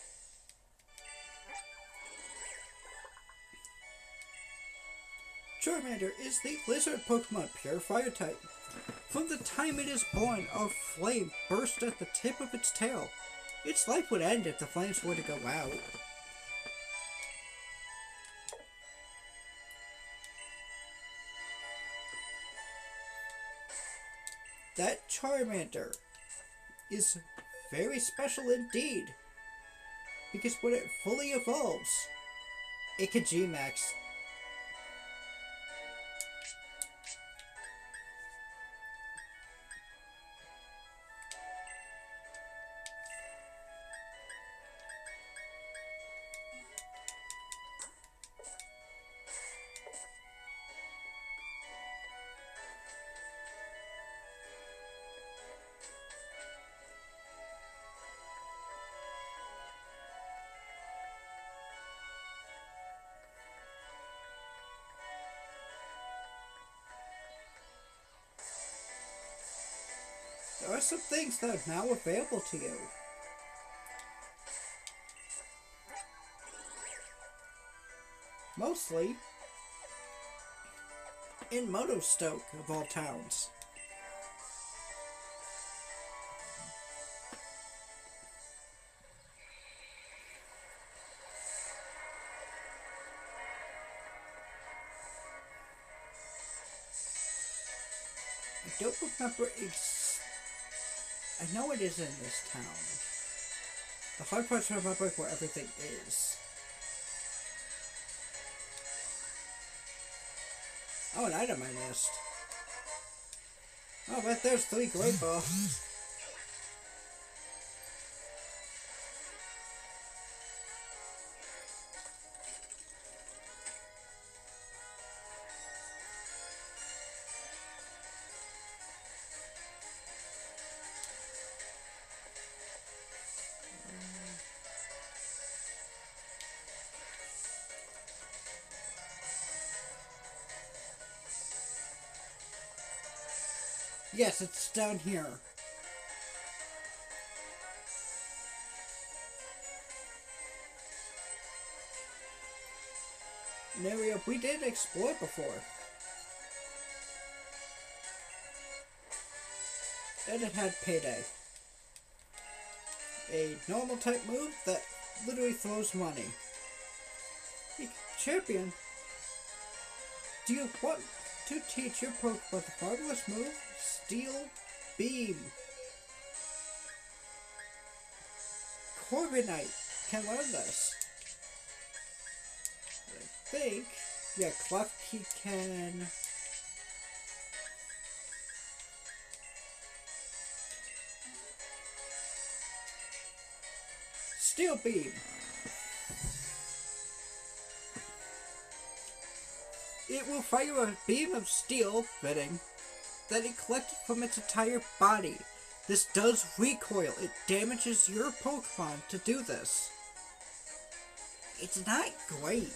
Charmander is the lizard Pokemon, pure fire type. From the time it is born, a flame bursts at the tip of its tail. Its life would end if the flames were to go out. That Charmander is very special indeed. Because when it fully evolves, it can G-Max. There are some things that are now available to you. Mostly in Motostoke, of all towns. I don't remember I know it is in this town. The hard part's remembering where everything is. Oh, an item I missed. Oh, but there's 3 Great Balls. Yes, it's down here. An area we did explore before. And it had Payday. A normal type move that literally throws money. Hey, champion, do you want to teach your Pokemon the marvelous move, Steel Beam? Corviknight can learn this. I think, yeah, Klefki can... Steel Beam. It will fire a beam of steel, fitting, that it collected from its entire body. This does recoil. It damages your Pokemon to do this. It's not great.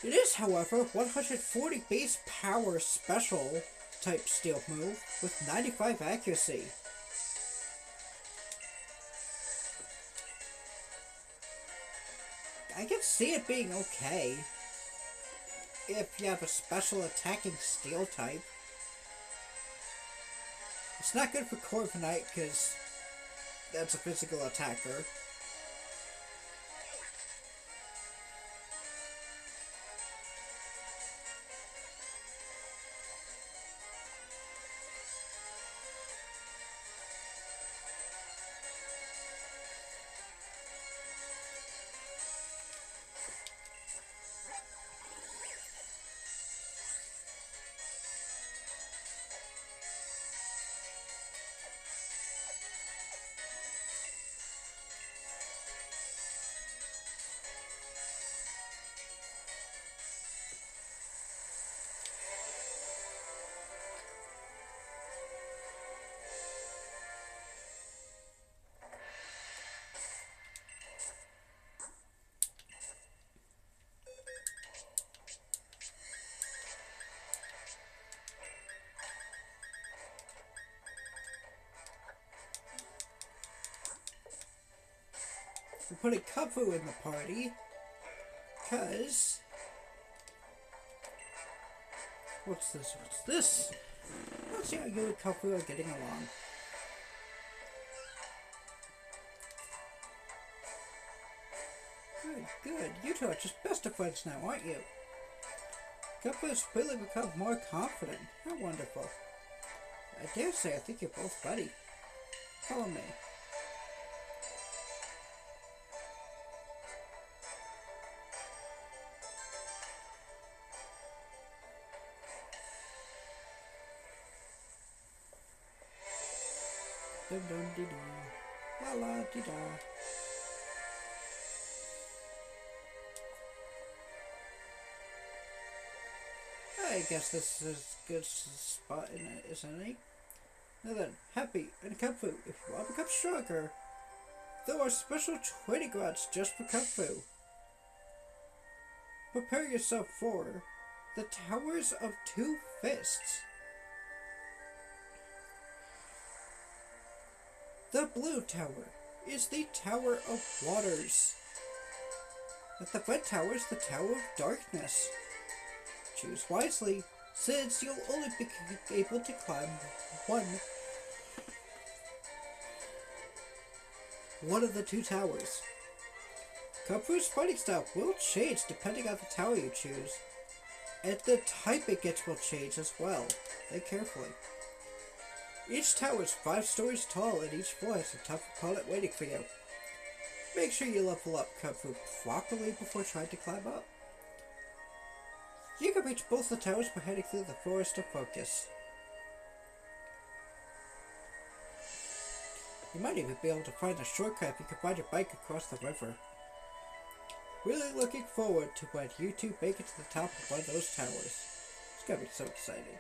It is, however, 140 base power special type steel move with 95 accuracy. I can see it being okay if you have a special attacking steel type. It's not good for Corviknight because that's a physical attacker. We're putting Kubfu in the party, because... What's this? What's this? Let's see how you and Kubfu are getting along. Good, good. You two are just best of friends now, aren't you? Kubfu's really become more confident. How wonderful. I dare say I think you're both funny. Follow me. Dum dum dee doo. La la dee da. I guess this is as good a spot in it, isn't it? Now then, Happy and Kung Fu, if you want to become stronger, there are special training grounds just for Kung Fu. Prepare yourself for the Towers of Two Fists. The Blue Tower is the Tower of Waters. At the Red Tower is the Tower of Darkness. Choose wisely, since you'll only be able to climb one of the two towers. Kung Fu's fighting style will change depending on the tower you choose, and the type it gets will change as well. Think carefully. Each tower is 5 stories tall, and each floor has a tough opponent waiting for you. Make sure you level up Kung Fu properly before trying to climb up. You can reach both the towers by heading through the Forest of Focus. You might even be able to find a shortcut if you can ride your bike across the river. Really looking forward to when you two make it to the top of one of those towers. It's gonna be so exciting.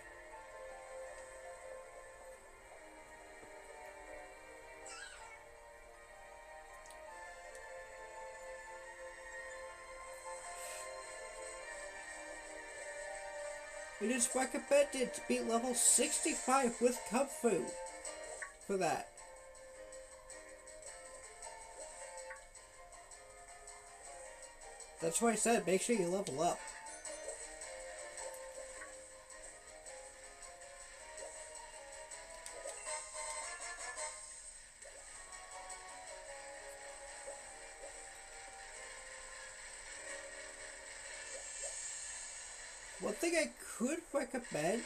It is recommended to be level 65 with Kung Fu for that. That's why I said make sure you level up. One thing I could recommend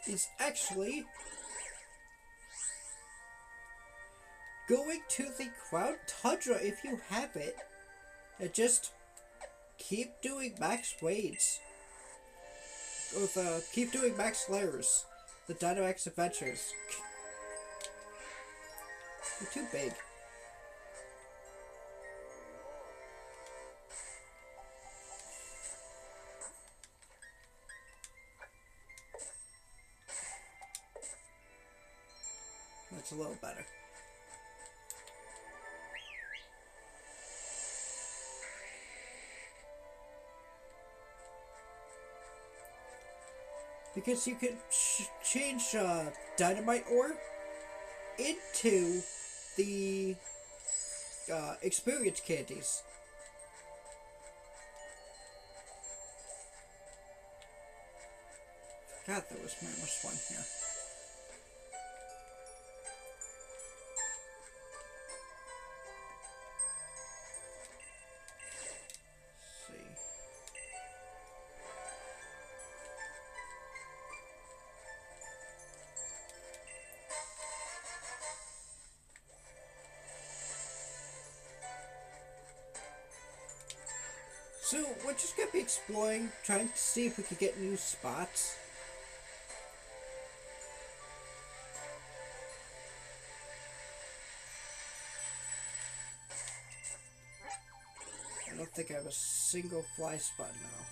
is actually going to the Crown Tundra if you have it, and just keep doing max raids. Or keep doing max layers. The Dynamax Adventures. They're too big. That's a little better. Because you can change Dynamite Ore into the experience candies. God, there was almost one here. So, we're just gonna be exploring, trying to see if we could get new spots. I don't think I have a single fly spot now.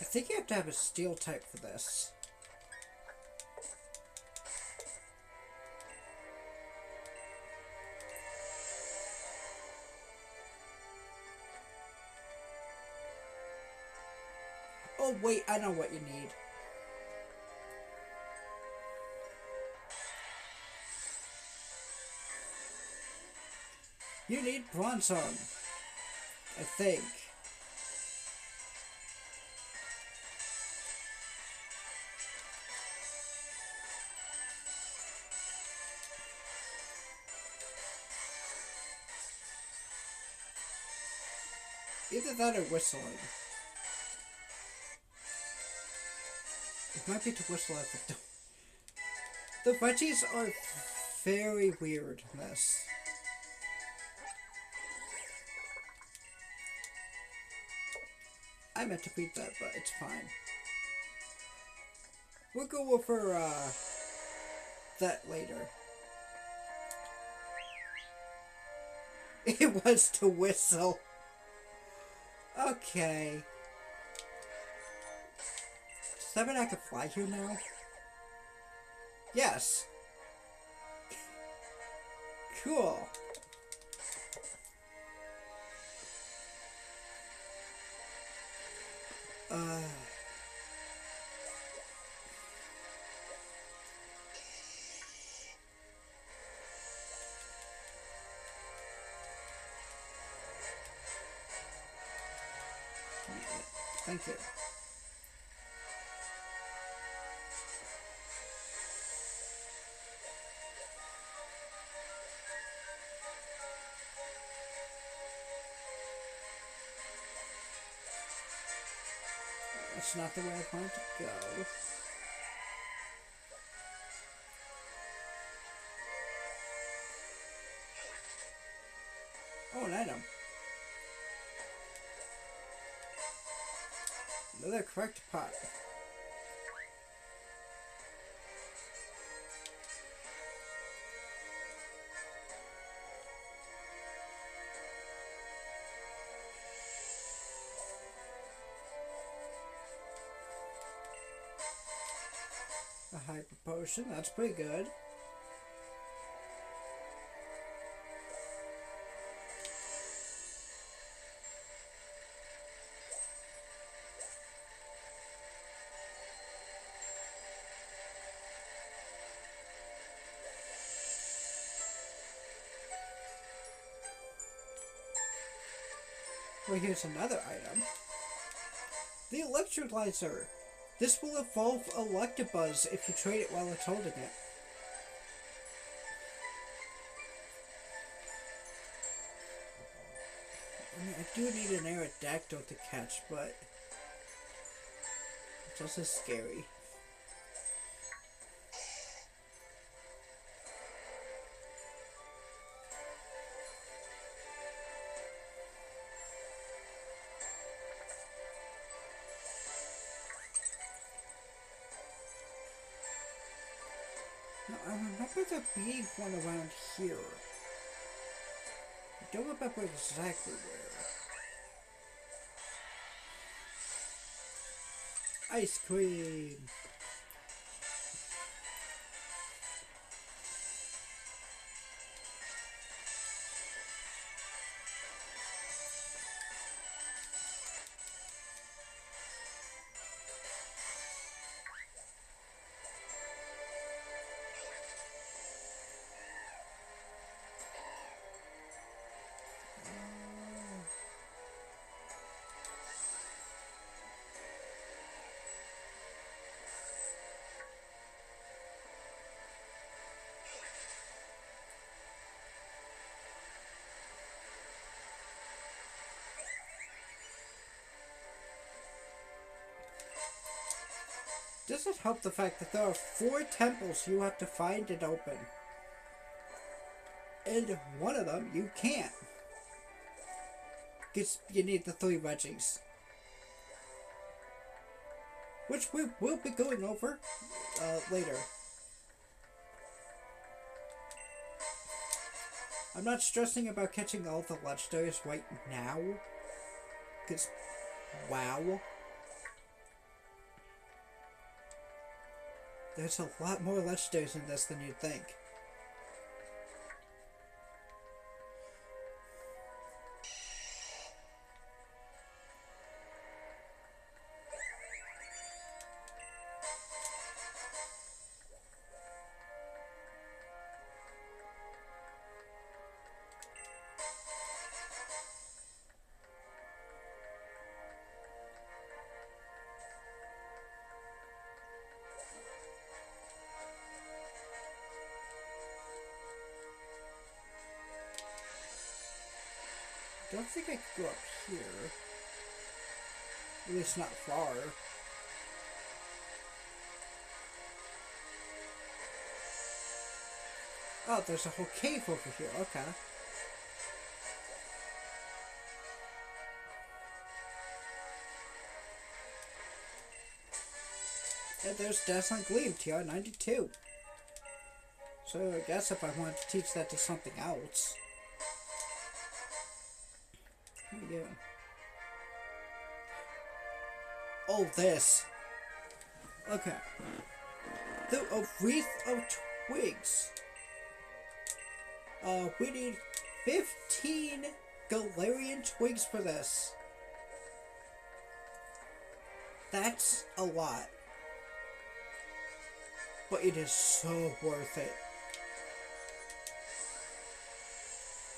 I think you have to have a steel type for this. Oh wait, I know what you need. You need Bronzong, I think. Either that or whistling. It might be to whistle at the door. The veggies are very weird in this. I meant to beat that, but it's fine. We'll go over that later. It was to whistle. Okay. Does that mean I can fly here now? Yes. Cool. Thank you. That's not the way I wanted to go. Oh, an item. Another correct pot. A hyper potion, that's pretty good. Well, here's another item. The Electrolyzer. This will evolve Electabuzz if you trade it while it's holding it. I mean, I do need an Aerodactyl to catch, but it's also scary. Now, I remember there being one around here. I don't remember exactly where. Ice cream! Does it help the fact that there are 4 temples you have to find and open? And one of them you can't. Because you need the 3 veggies. Which we will be going over later. I'm not stressing about catching all the legendaries right now. Because, wow. There's a lot more legendaries in this than you'd think. Don't think I could go up here. At least not far. Oh, there's a whole cave over here. Okay. And there's Dazzling Gleam, TR92. So I guess if I wanted to teach that to something else. Yeah. Oh, this. Okay. A wreath of twigs. We need 15 Galarian twigs for this. That's a lot. But it is so worth it.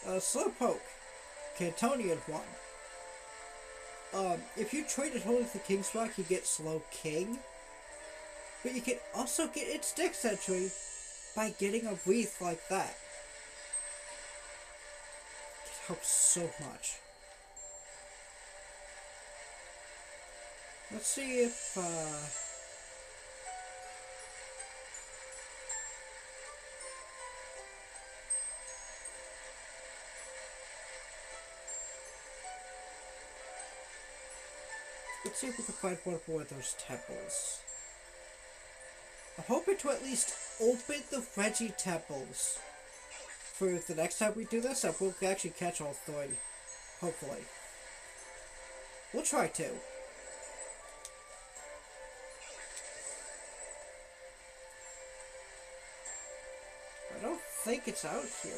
Slowpoke. Cantonian one. If you trade it Holy the King's Rock, you get Slow King. But you can also get its Dex entry by getting a wreath like that. It helps so much. Let's see if, let's see if we can find one more of those temples. I'm hoping to at least open the Reggie temples for the next time we do this, and we'll actually catch all three. Hopefully. We'll try to. I don't think it's out here.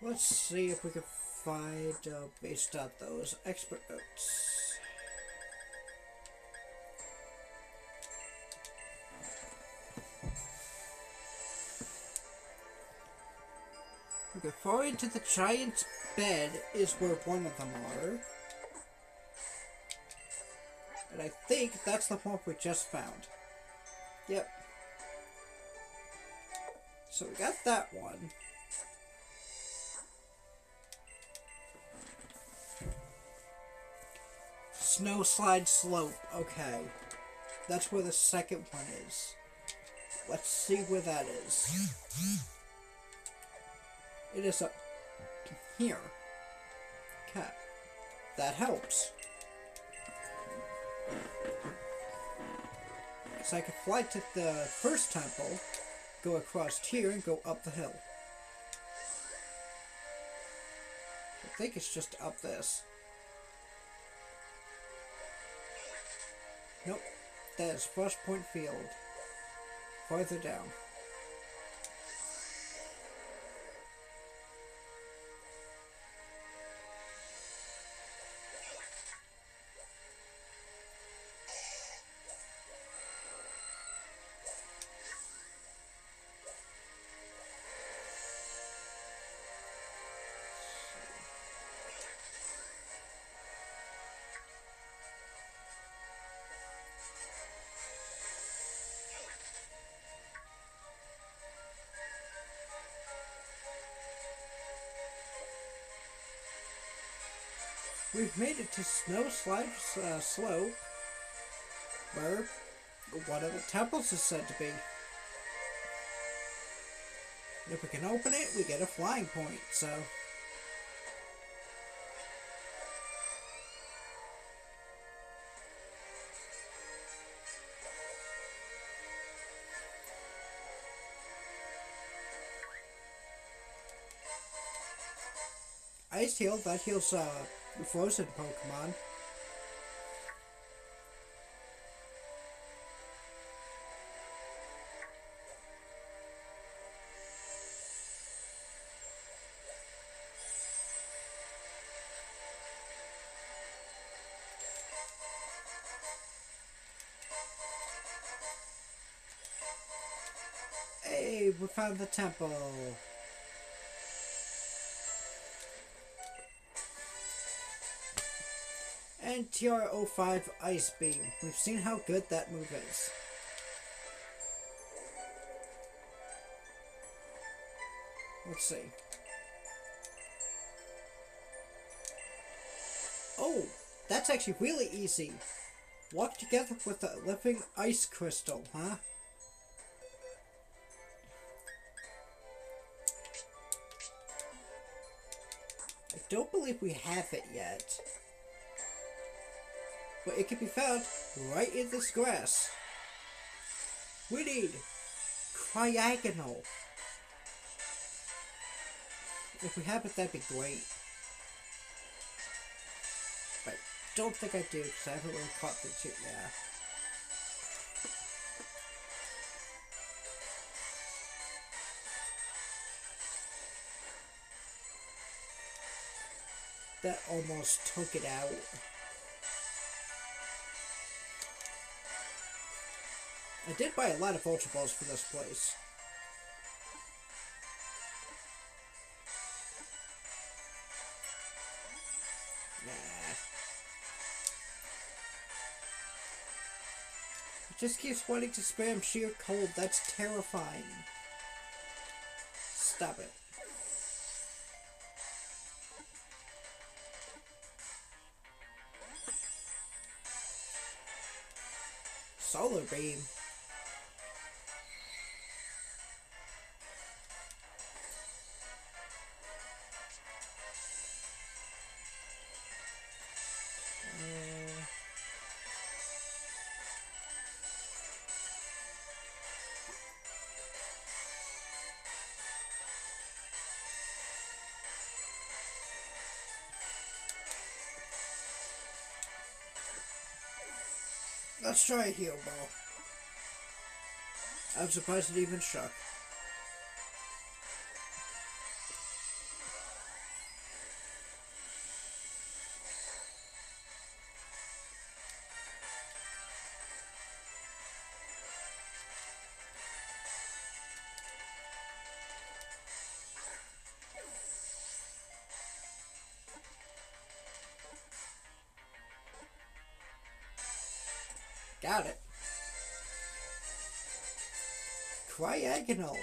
Let's see if we can find, based on those expert notes. Okay, far into the giant's bed is where one of them are. And I think that's the one we just found. Yep. So we got that one. Snow Slide Slope. Okay. That's where the second one is. Let's see where that is. It is up here. Okay. That helps. So I can fly to the first temple, go across here, and go up the hill. I think it's just up this. Nope. That is Frostpoint Field. Farther down. We've made it to Snow Slide Slope, where one of the temples is said to be. If we can open it, we get a flying point, so... Ice Heal. That heals frozen Pokemon. Hey, we found the temple. And TR-05 Ice Beam. We've seen how good that move is. Let's see. Oh, that's actually really easy. Walk together with a living ice crystal, huh? I don't believe we have it yet. But it can be found right in this grass. We need Cryogonal. If we have it, that'd be great. But I don't think I do, because I haven't really caught the two. Yeah. That almost took it out. I did buy a lot of Ultra Balls for this place. Nah. It just keeps wanting to spam sheer cold. That's terrifying. Stop it. Solar Beam. Let's try a Heal Ball. I'm surprised it even shook. Got it. Cryogonal.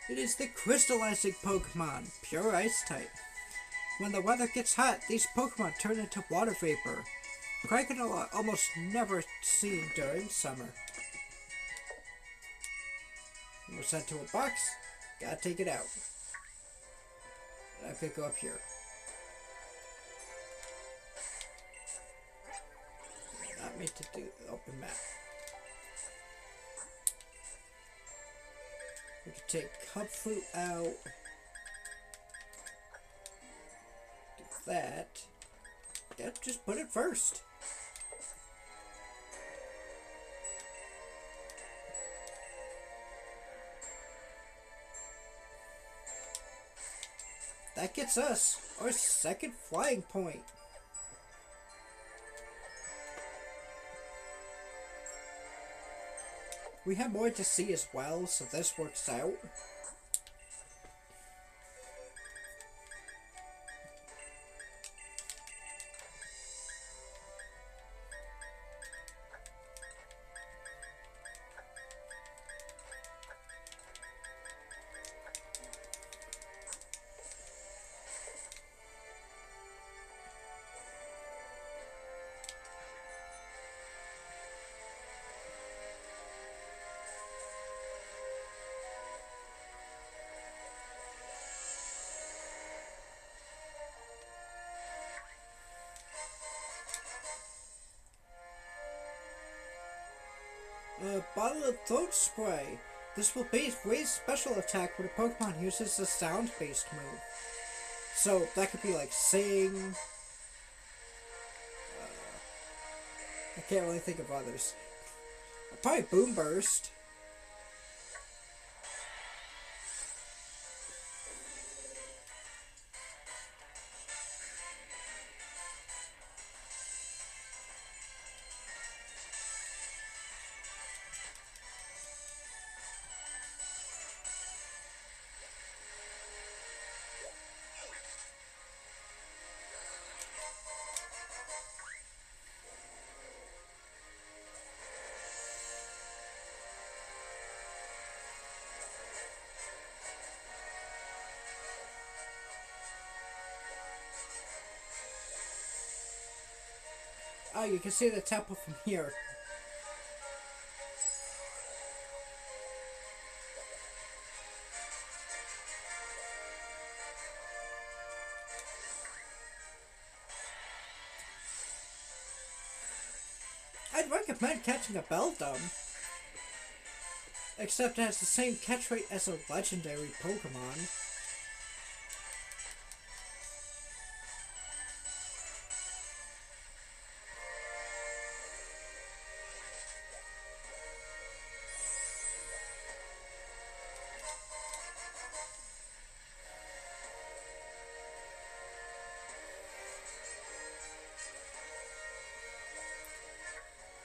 It is the crystallizing Pokemon, pure ice type. When the weather gets hot, these Pokemon turn into water vapor. Cryogonal are almost never seen during summer. We're sent to a box. Gotta take it out. I could go up here. Not meant to do the open map. We can take Cubfruit out. Do that. Yeah, just put it first. That gets us our second flying point. We have more to see as well, so this works out. A bottle of throat spray. This will raise special attack when a Pokemon uses a sound-based move. So that could be like sing. I can't really think of others. Probably Boom Burst. Oh, you can see the temple from here. I'd recommend catching a Beldum. Except it has the same catch rate as a legendary Pokemon.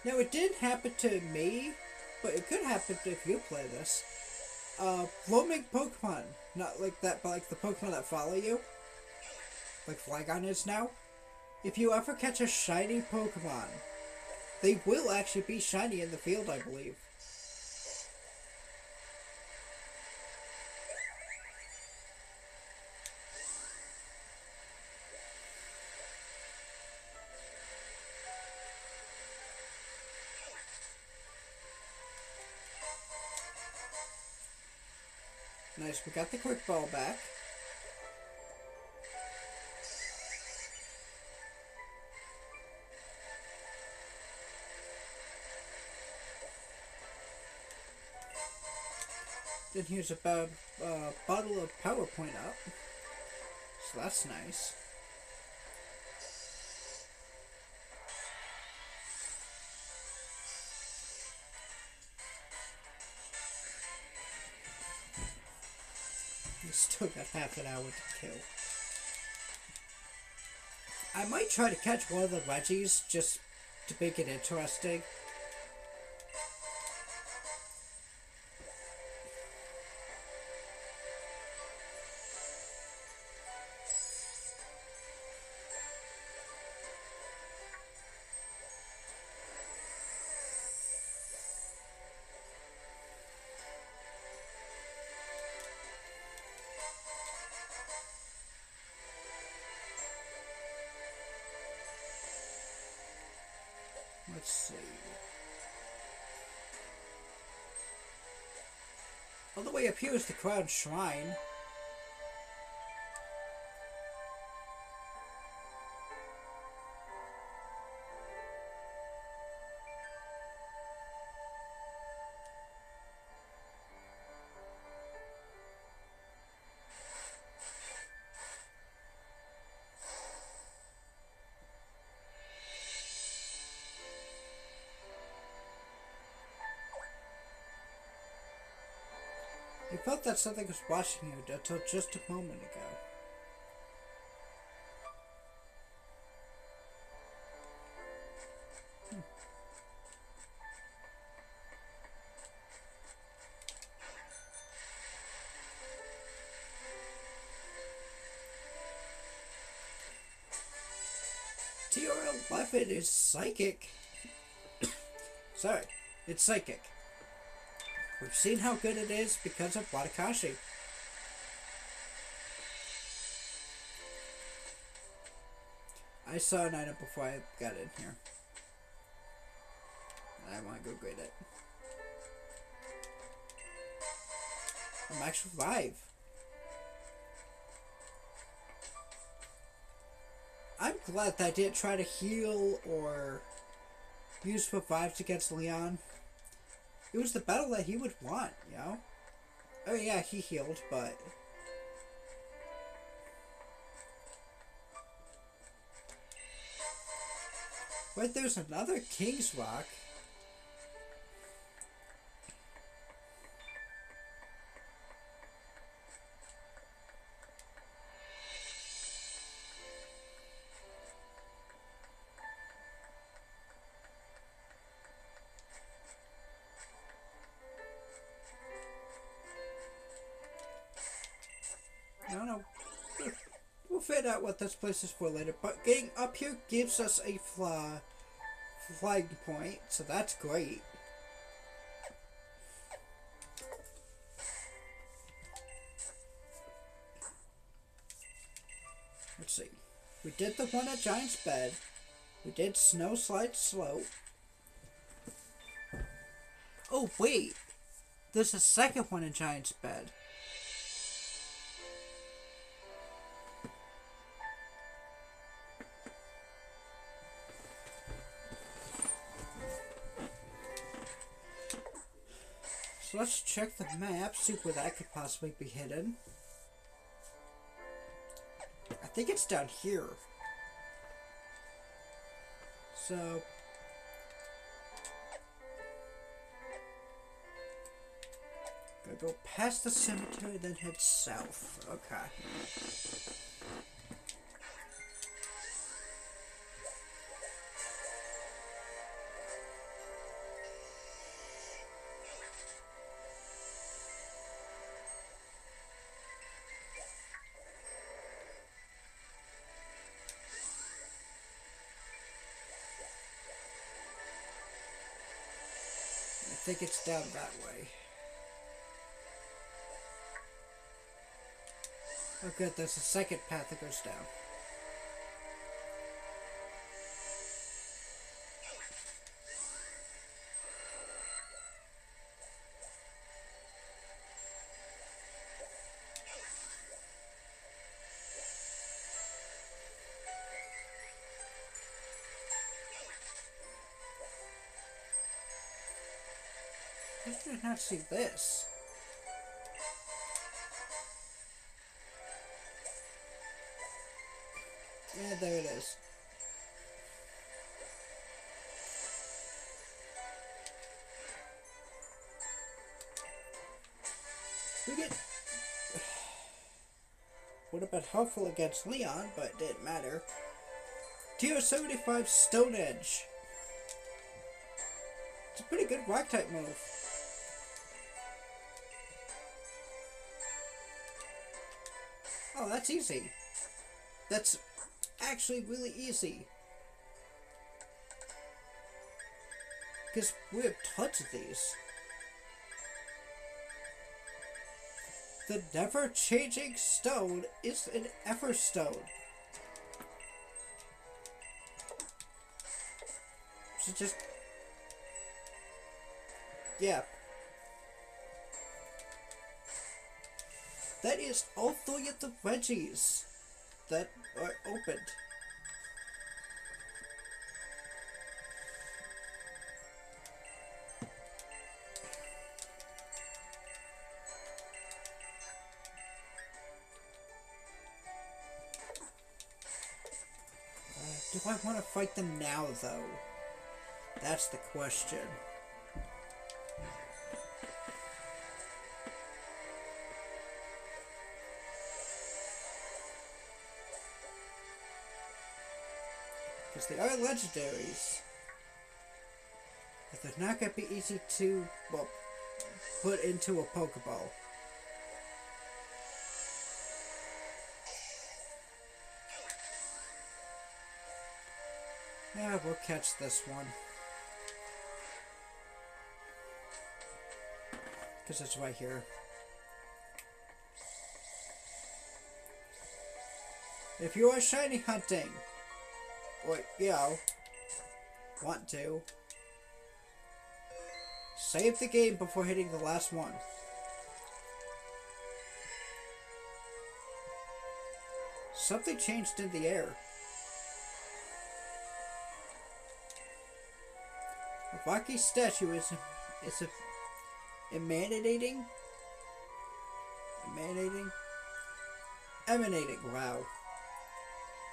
Now, it didn't happen to me, but it could happen if you play this. Roaming Pokemon, not like that, but like the Pokemon that follow you, like Flygon is now. If you ever catch a shiny Pokemon, they will actually be shiny in the field, I believe. Nice, we got the quick ball back. Then here's a bottle of power point up. So that's nice. We still got half an hour to kill. I might try to catch one of the Reggies just to make it interesting. Let's see. All the way up here is the Crown Shrine. You felt that something was watching you until just a moment ago. TR11 is psychic. Sorry, it's psychic. We've seen how good it is because of Wadakashi. I saw an item before I got in here. I want to go grade it. I'm actually 5. I'm glad that I didn't try to heal or use revives against Leon. It was the battle that he would want, you know? Oh yeah, he healed, but... Wait, there's another King's Rock. I don't know. We'll figure out what this place is for later, but getting up here gives us a flag point, so that's great. Let's see. We did the one at Giant's Bed. We did Snow Slide Slope. Oh, wait. There's a second one in Giant's Bed. So let's check the map, see where that could possibly be hidden. I think it's down here. So... Gotta go past the cemetery, then head south. Okay. I think it's down that way. Oh good, there's a second path that goes down. I did not see this. Yeah, there it is. We get... Would have been helpful against Leon, but it didn't matter. Tier 75 Stone Edge. It's a pretty good rock type move. Oh, that's easy. That's actually really easy. Because we have tons of these. The never-changing stone is an Everstone. So just... yeah. That is all three of the Reggies that are opened. Do I want to fight them now, though? That's the question. Because they are legendaries. But they're not going to be easy to, well, put into a Pokeball. Yeah, we'll catch this one. Because it's right here. If you are shiny hunting, or, you know, want to, save the game before hitting the last one. Something changed in the air. A Rocky statue is Emanating? Emanating, wow.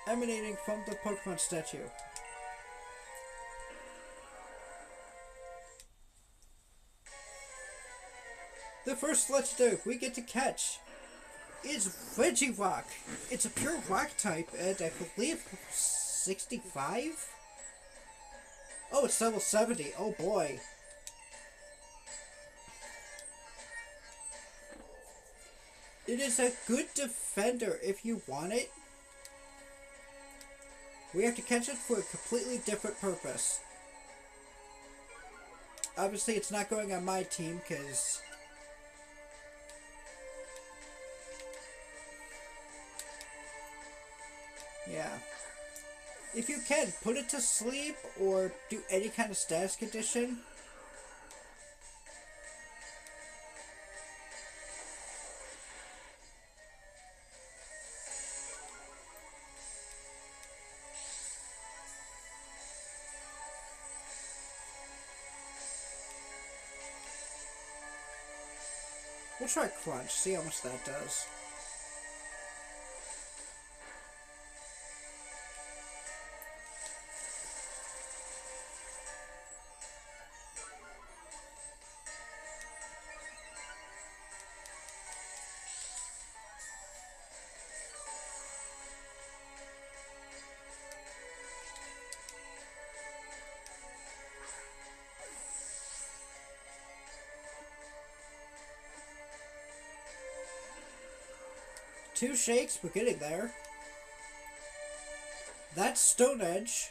Emanating from the Pokemon statue. The first legendary we get to catch is Regirock. It's a pure rock type, and I believe 65? Oh, it's level 70. Oh boy. It is a good defender if you want it. We have to catch it for a completely different purpose. Obviously, it's not going on my team, because... yeah. If you can, put it to sleep, or do any kind of status condition. We'll try Crunch, see how much that does. Two shakes, we're getting there. That's Stone Edge.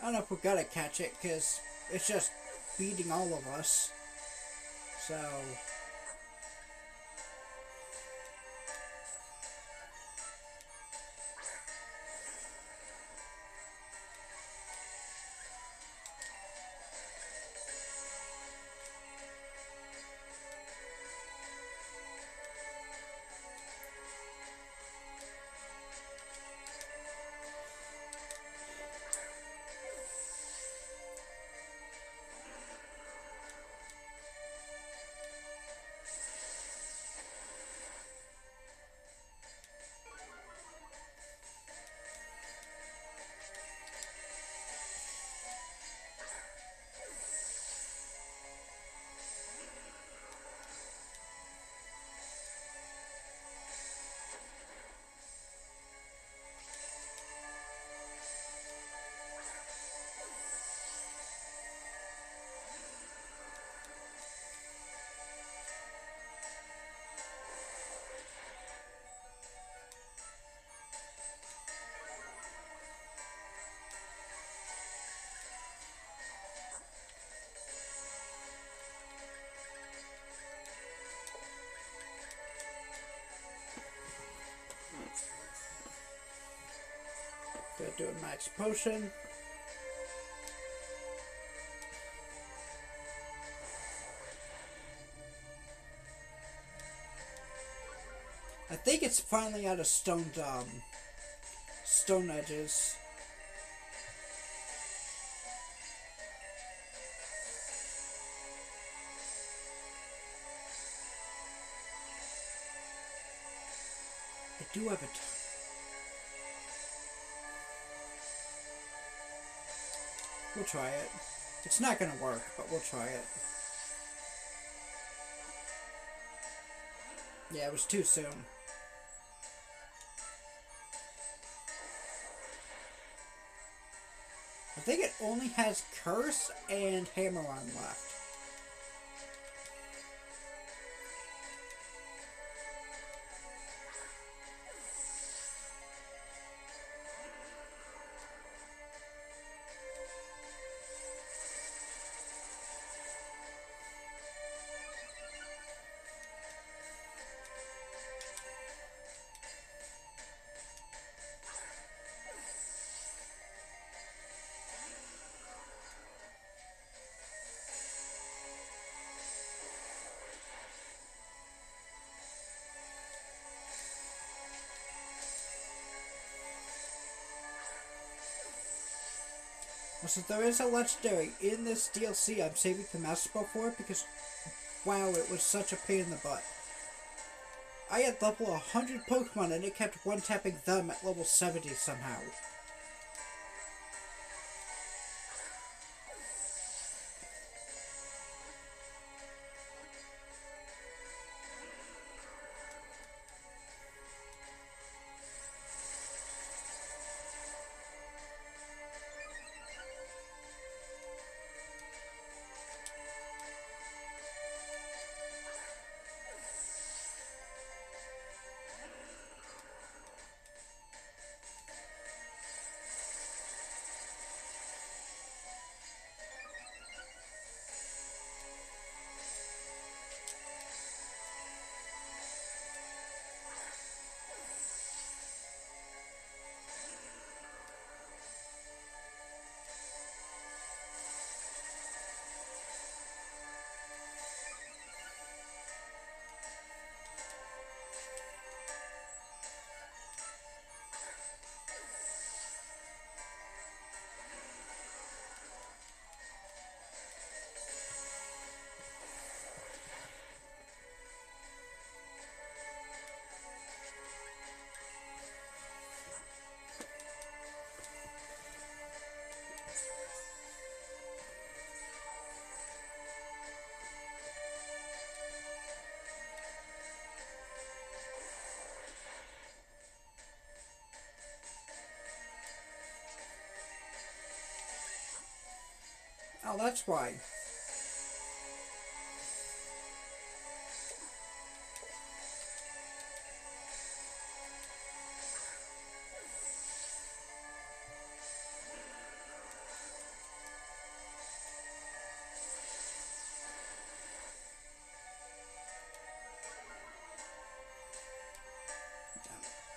I don't know if we're gonna catch it, because it's just beating all of us. So... Gonna do a max potion. I think it's finally out of Stone stone edges. I do have a We'll try it. It's not gonna work, but we'll try it. Yeah, it was too soon. I think it only has Curse and Hammer-On left. So there is a legendary in this DLC. I'm saving the Master Ball for it because, wow, it was such a pain in the butt. I had level 100 Pokemon and it kept one-tapping them at level 70 somehow. Oh, that's why.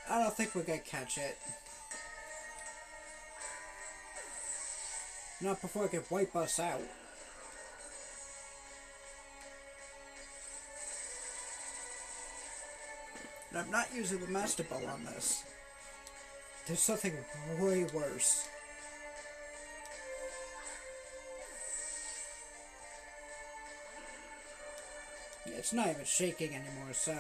I don't think we're gonna catch it. Not before it can wipe us out. And I'm not using the Master Ball on this. There's something way worse. Yeah, it's not even shaking anymore, so...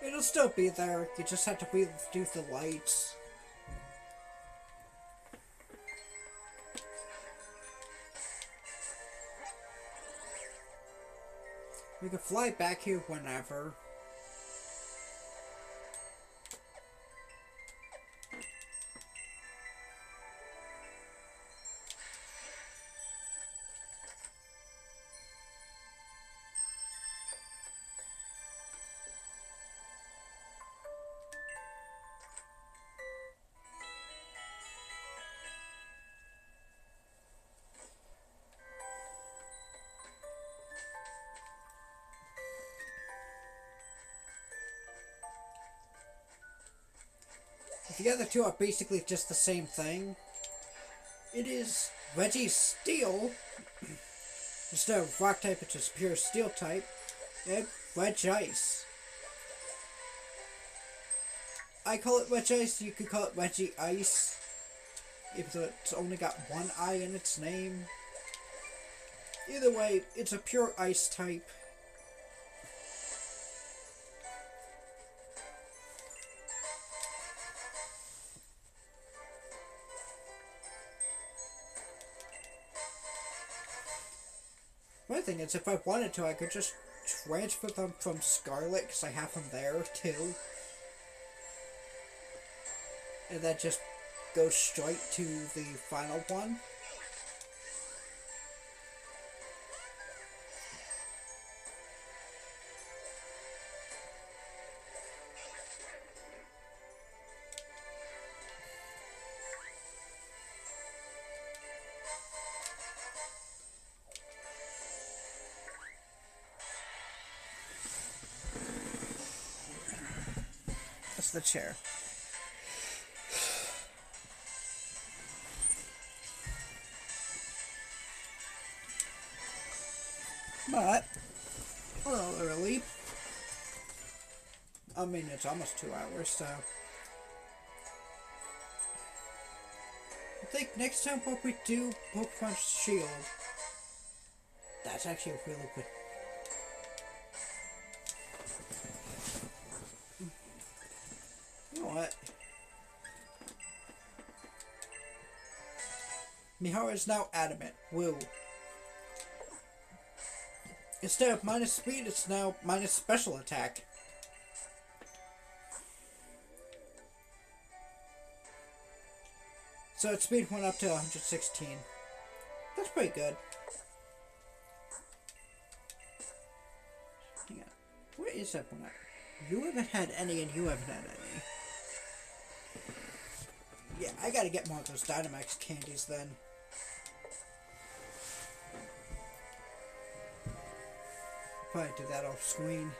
It'll still be there, you just have to do the lights. We can fly back here whenever. the other two are basically just the same thing. It is Registeel, instead of Rock type, which is pure Steel type, and Regice. I call it Regice, you could call it Regice, even though it's only got one I in its name. Either way, it's a pure Ice type. My thing is, if I wanted to, I could just transfer them from Scarlet, because I have them there too. And then just go straight to the final one. That's the chair. But, a little early. I mean, it's almost 2 hours, so. I think next time what we do Pokemon Shield, that's actually a really good. You know what? Mihara is now adamant. Woo. Instead of minus speed, it's now minus special attack. So its speed went up to 116. That's pretty good. Hang on. Where is that one at? You haven't had any and you haven't had any. Yeah, I gotta get more of those Dynamax candies then. Probably do that off screen.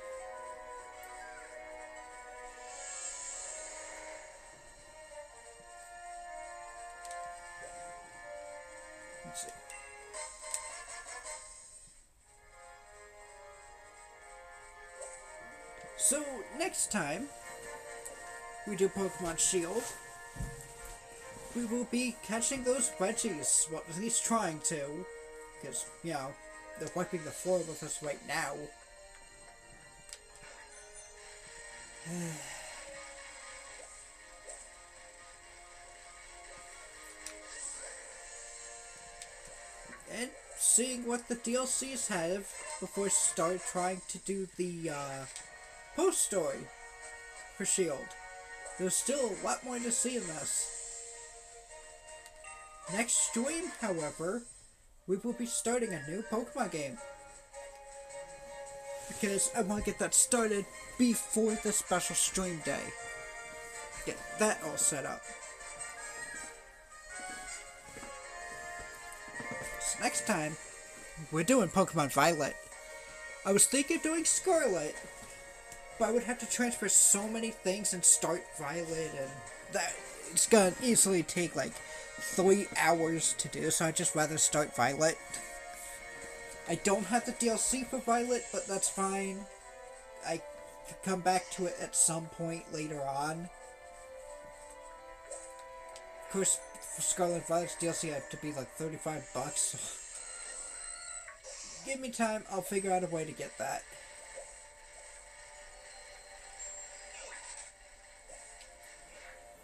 Let's see. So, next time we do Pokemon Shield, we will be catching those Reggies, well, at least trying to, because, you know, they're wiping the floor with us right now. And seeing what the DLCs have before I start trying to do the post story for Shield. There's still a lot more to see in this. Next stream, however, we will be starting a new Pokemon game. Because I want to get that started before the special stream day. Get that all set up. So next time, we're doing Pokemon Violet. I was thinking of doing Scarlet, but I would have to transfer so many things and start Violet, and that it's gonna easily take like 3 hours to do, so I'd just rather start Violet. I don't have the DLC for Violet, but that's fine. I could come back to it at some point later on. Of course, for Scarlet and Violet's DLC, I have to be like $35, so give me time, I'll figure out a way to get that.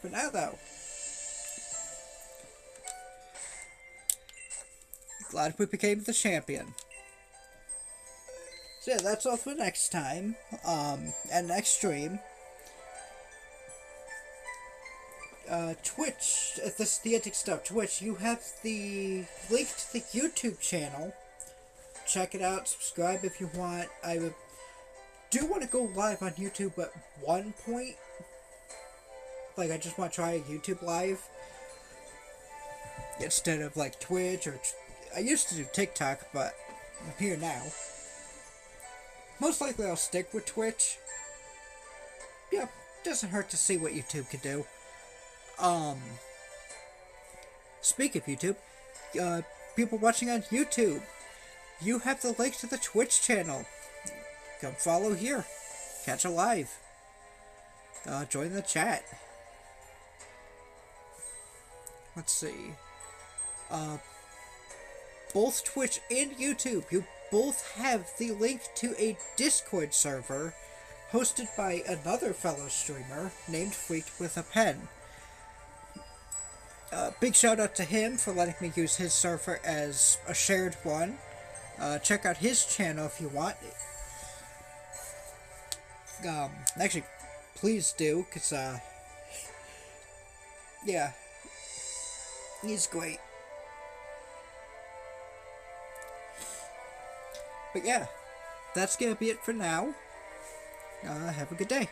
For now, though, glad we became the champion. So yeah, that's all for next time, and next stream. Twitch, if this is the Antic Stuff, Twitch, you have the link to the YouTube channel. Check it out, subscribe if you want. I do want to go live on YouTube at one point. Like, I just want to try a YouTube live instead of like Twitch or I used to do TikTok, but I'm here now. Most likely I'll stick with Twitch. Yeah, doesn't hurt to see what YouTube can do. Speak of YouTube, people watching on YouTube, you have the link to the Twitch channel. Come follow here. Catch a live. Join the chat. Let's see. Both Twitch and YouTube, you both have the link to a Discord server hosted by another fellow streamer named Freaked with a Pen. Big shout out to him for letting me use his server as a shared one. Check out his channel if you want. Actually, please do, because, yeah, he's great. But yeah, that's gonna be it for now. Have a good day.